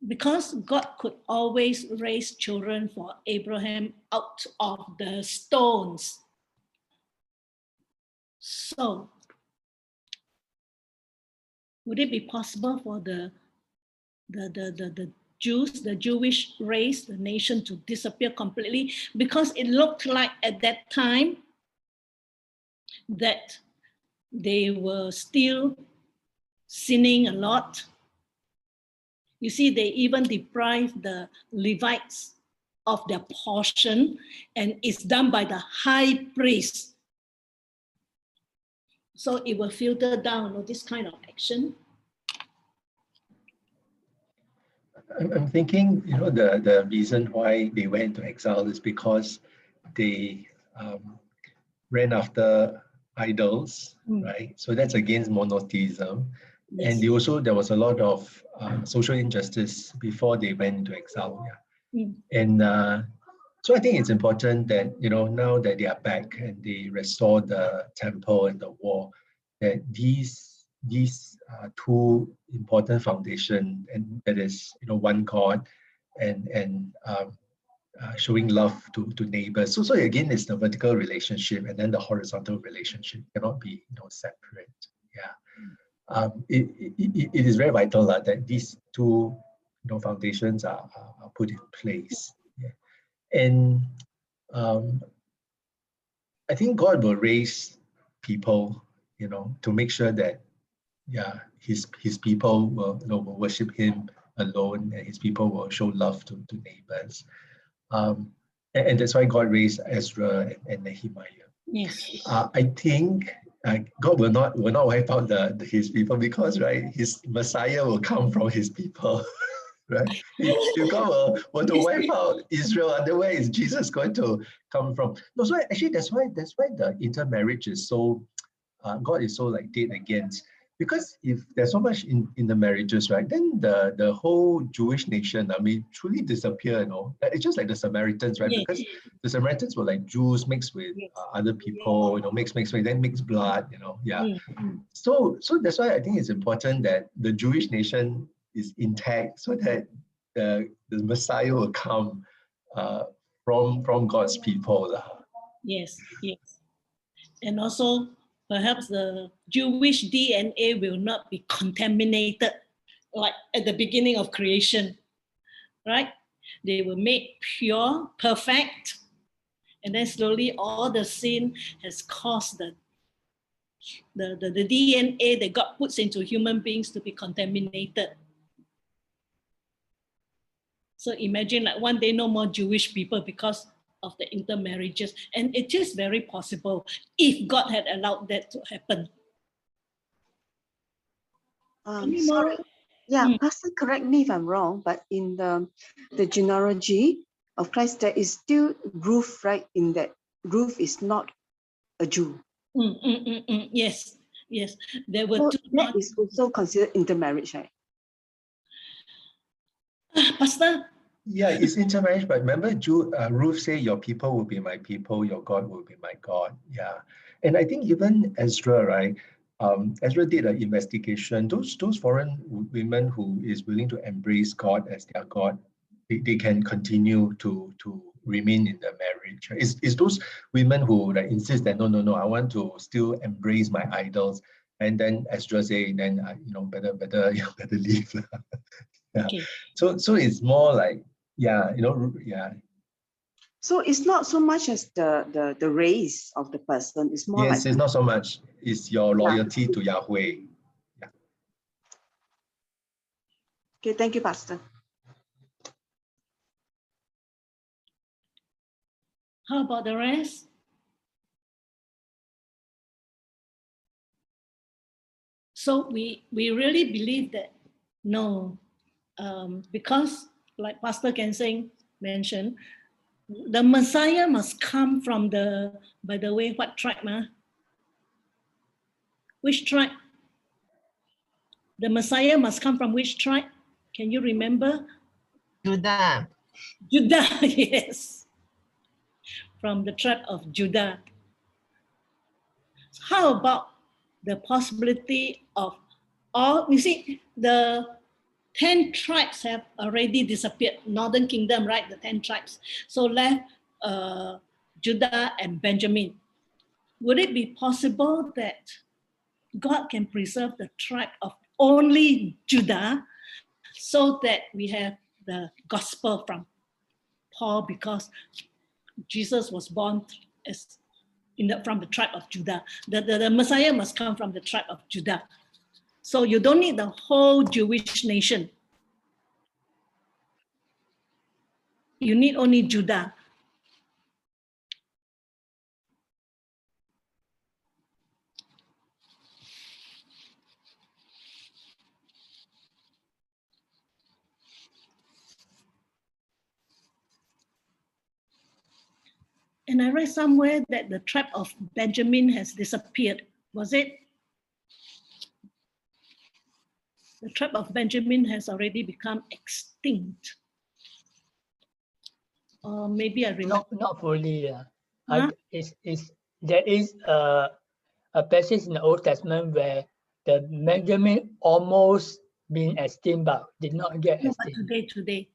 Because God could always raise children for Abraham out of the stones. So, would it be possible for the Jews, the Jewish race, the nation to disappear completely? Because it looked like at that time that they were still sinning a lot. You see, they even deprived the Levites of their portion, and it's done by the high priest. So it will filter down this kind of action. I'm thinking, the reason why they went into exile is because they ran after idols, right? So that's against monotheism. Yes. And there was a lot of social injustice before they went into exile. Yeah. And so I think it's important that, now that they are back and they restore the temple and the wall, that these two important foundations, and that is, one God and showing love to neighbors. So again, it's the vertical relationship and then the horizontal relationship cannot be separate. Yeah, it is very vital that these two foundations are put in place. Yeah. And I think God will raise people, to make sure that his people will worship him alone, and his people will show love to neighbors. And that's why God raised Ezra and Nehemiah. Yes. I think God will not wipe out his people because, right, his Messiah will come from his people. Right? If God were to wipe out Israel, where is Jesus going to come from? No, so actually that's why the intermarriage is so God is so dead against. Because if there's so much in the marriages, right, then the whole Jewish nation, truly disappear, It's just like the Samaritans, right? Because the Samaritans were like Jews mixed with other people, mix, then mix blood, yeah. So that's why I think it's important that the Jewish nation is intact so that the Messiah will come from God's people. Yes. And also, perhaps the Jewish DNA will not be contaminated like at the beginning of creation, right? They were made pure, perfect, and then slowly all the sin has caused the DNA that God puts into human beings to be contaminated. So imagine one day no more Jewish people because of the intermarriages. And it is very possible if God had allowed that to happen. Sorry. Yeah, Pastor, correct me if I'm wrong, but in the genealogy of Christ, there is still Ruth, right? In that Ruth is not a Jew. Yes. There were so two. That is also considered intermarriage, right? Pastor? Yeah, it's intermarriage, but remember Ruth say, your people will be my people, your God will be my God. Yeah. And I think even Ezra, right, Ezra did an investigation. Those foreign women who is willing to embrace God as their God, they can continue to remain in the marriage. It's those women who like insist that no, I want to still embrace my idols. And then Ezra say, then better leave. Yeah. Okay. So it's more like, yeah. So it's not so much as the race of the person. It's more Yes, like it's not so much. It's your loyalty to Yahweh. Yeah. Okay, thank you, Pastor. How about the rest? So we really believe that no, because like Pastor Kensing mentioned, the Messiah must come from by the way, what tribe? Which tribe? The Messiah must come from which tribe? Can you remember? Judah. Judah, yes. From the tribe of Judah. How about the possibility of all, you see, the 10 tribes have already disappeared. Northern Kingdom, right? The 10 tribes. So left Judah and Benjamin. Would it be possible that God can preserve the tribe of only Judah so that we have the gospel from Paul, because Jesus was born as from the tribe of Judah. The Messiah must come from the tribe of Judah. So you don't need the whole Jewish nation. You need only Judah. And I read somewhere that the tribe of Benjamin has disappeared. Was it? The tribe of Benjamin has already become extinct. Or maybe I remember. Not fully. Huh? There is a passage in the Old Testament where the Benjamin almost been extinct but did not get No, extinct. but today.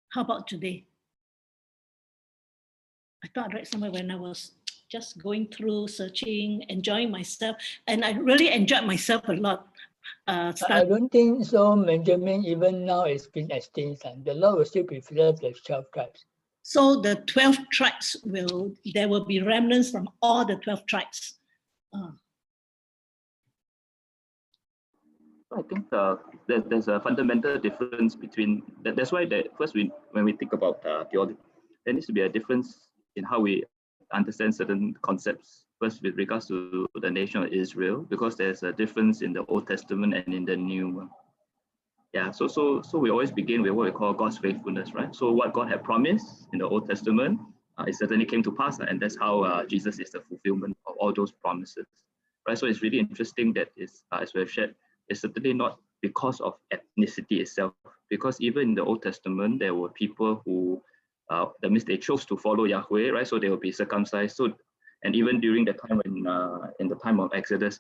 How about today? I thought I read somewhere when I was just going through, searching, enjoying myself, and I really enjoyed myself a lot. I don't think so. Benjamin, even now, is been extinct, and the Lord will still preserve the 12 tribes. So the 12 tribes there will be remnants from all the 12 tribes. I think there's a fundamental difference between that. That's why when we think about theology, there needs to be a difference in how we understand certain concepts. First, with regards to the nation of Israel, because there's a difference in the Old Testament and in the New. Yeah, so we always begin with what we call God's faithfulness, right? So what God had promised in the Old Testament, it certainly came to pass, and that's how Jesus is the fulfillment of all those promises, right? So it's really interesting that as we've shared, it's certainly not because of ethnicity itself, because even in the Old Testament, there were people who, that means they chose to follow Yahweh, right? So they will be circumcised. So, and even during the time when, in the time of Exodus,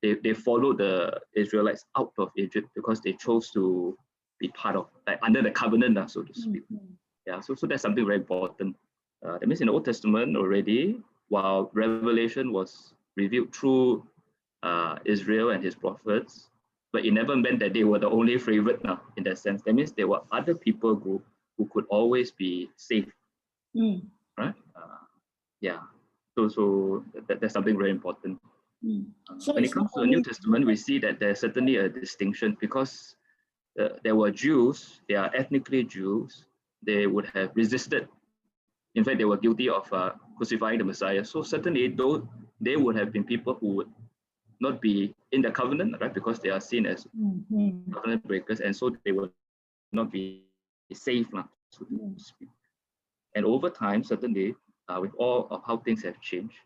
they followed the Israelites out of Egypt because they chose to be part of, like, under the covenant, so to speak. Yeah, so that's something very important. That means in the Old Testament already, while revelation was revealed through Israel and his prophets, but it never meant that they were the only favorite now, in that sense. That means there were other people group who could always be saved, right? Yeah, so that's something very important. So when it comes to the New Testament, we see that there's certainly a distinction, because there were Jews, they are ethnically Jews, they would have resisted. In fact, they were guilty of crucifying the Messiah. So certainly, though, they would have been people who would not be in the covenant, right? Because they are seen as covenant breakers, and so they will not be safe, so to speak. And over time, certainly, with all of how things have changed,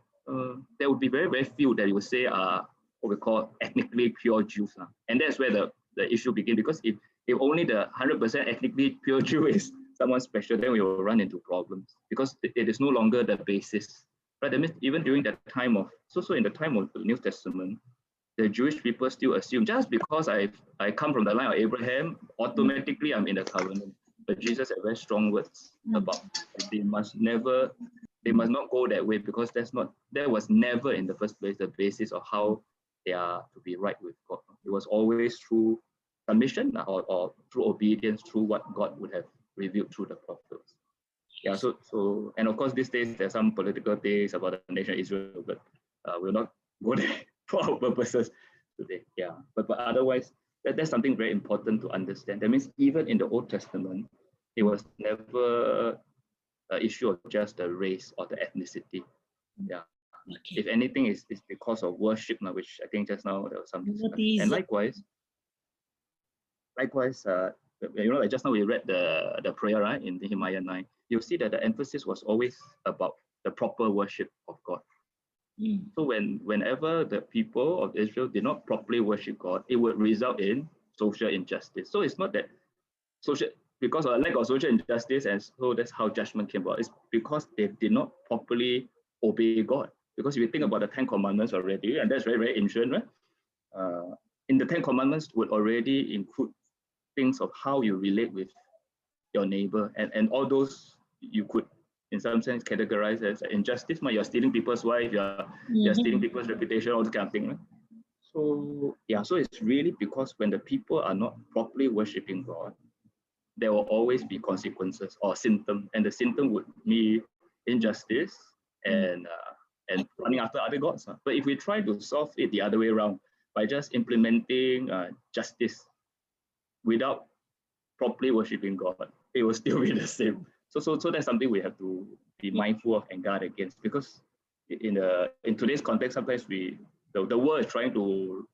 there would be very, very few that you would say are what we call ethnically pure Jews. And that's where the issue begins, because if only the 100% ethnically pure Jew is someone special, then we will run into problems, because it is no longer the basis. Right? That means even during that time of, so in the time of the New Testament, the Jewish people still assume just because I come from the line of Abraham, automatically I'm in the covenant. But Jesus had very strong words about they must not go that way, because that was never in the first place the basis of how they are to be right with God. It was always through submission or through obedience, through what God would have revealed through the prophets. Yeah, so and of course these days there's some political things about the nation of Israel, but we'll not go there for our purposes today. Yeah, but otherwise that's something very important to understand. That means even in the Old Testament, it was never an issue of just the race or the ethnicity. Yeah. Okay. If anything, it's because of worship, which I think just now there was some discussion. And likewise, like just now we read the prayer, right, in Nehemiah 9. You'll see that the emphasis was always about the proper worship of God. So whenever the people of Israel did not properly worship God, it would result in social injustice. So it's not that because of a lack of social injustice, and so that's how judgment came about. It's because they did not properly obey God. Because if you think about the 10 Commandments already, and that's very, very ancient, right? In the 10 Commandments would already include things of how you relate with your neighbor, and all those you could in some sense categorize as injustice. You're stealing people's wife, you're stealing people's reputation, all that kind of thing. Right? So yeah, so it's really because when the people are not properly worshiping God, there will always be consequences or symptom, and the symptom would be injustice and running after other gods. But if we try to solve it the other way around by just implementing justice without properly worshiping God, it will still be the same. So that's something we have to be mindful of and guard against, because in today's context, sometimes the world is trying to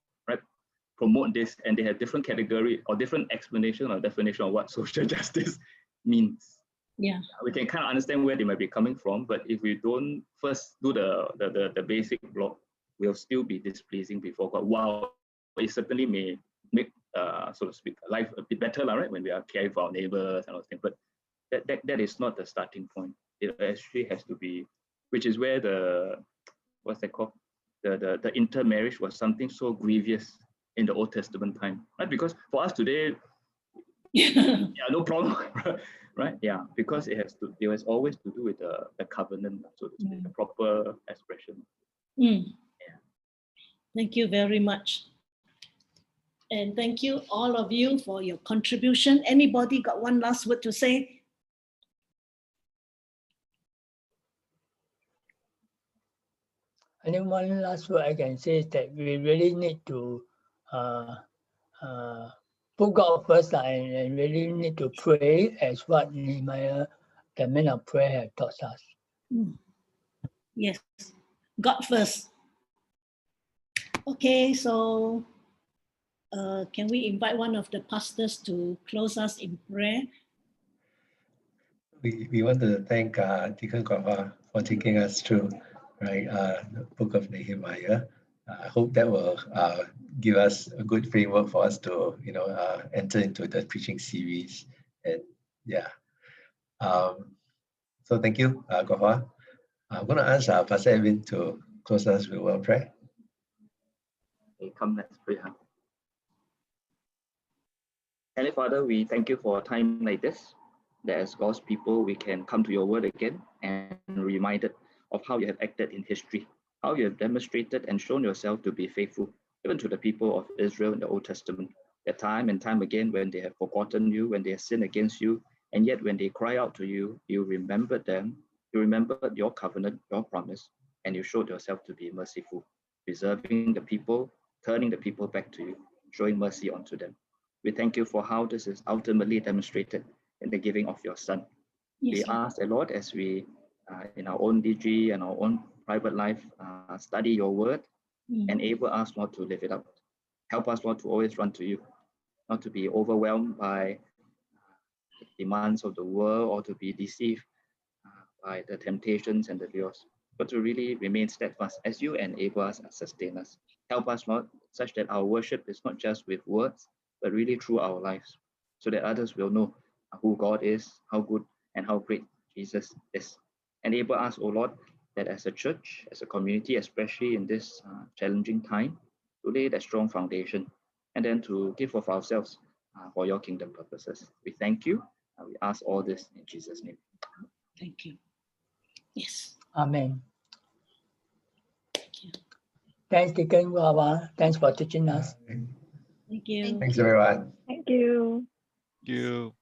promote this, and they have different category or different explanation or definition of what social justice means. Yeah, we can kind of understand where they might be coming from, but if we don't first do the basic block, we'll still be displeasing before God. Wow, it certainly may make so to speak life a bit better, right? When we are caring for our neighbors and all things, but that is not the starting point. It actually has to be, which is where the intermarriage was something so grievous in the Old Testament time, right? Because for us today, yeah, no problem, right? Yeah, because it has always to do with the covenant, so to speak, the proper expression. Yeah. Thank you very much. And thank you all of you for your contribution. Anybody got one last word to say? I think one last word I can say is that we really need to put God first, and really need to pray as what Nehemiah, the man of prayer, have taught us. Yes, God first. Okay, so can we invite one of the pastors to close us in prayer? We want to thank Deacon Kwapa for taking us through the book of Nehemiah. I hope that will give us a good framework for us to enter into the preaching series. And yeah, so thank you, Kwapa. I'm going to ask Pastor Edwin to close us with a word of prayer. Okay, come, let's pray. Heavenly Father, we thank you for a time like this, that as God's people, we can come to your word again and reminded of how you have acted in history, how you have demonstrated and shown yourself to be faithful, even to the people of Israel in the Old Testament, that time and time again, when they have forgotten you, when they have sinned against you, and yet when they cry out to you, you remembered them, you remembered your covenant, your promise, and you showed yourself to be merciful, preserving the people, turning the people back to you, showing mercy unto them. We thank you for how this is ultimately demonstrated in the giving of your Son. Yes, we ask the Lord, as we in our own DG and our own private life study your word, enable us, Lord, to live it up. Help us, Lord, to always run to you, not to be overwhelmed by the demands of the world or to be deceived by the temptations and the lures, but to really remain steadfast as you enable us and sustain us. Help us, Lord, such that our worship is not just with words, but really through our lives, so that others will know who God is, how good and how great Jesus is. Enable us, O Lord, that as a church, as a community, especially in this challenging time, to lay that strong foundation and then to give of ourselves for your kingdom purposes. We thank you. We ask all this in Jesus' name. Thank you. Yes. Amen. Thanks, Deacon Wawa. Thanks for teaching us. Thank you. Thanks, everyone. Thank you. Thank you.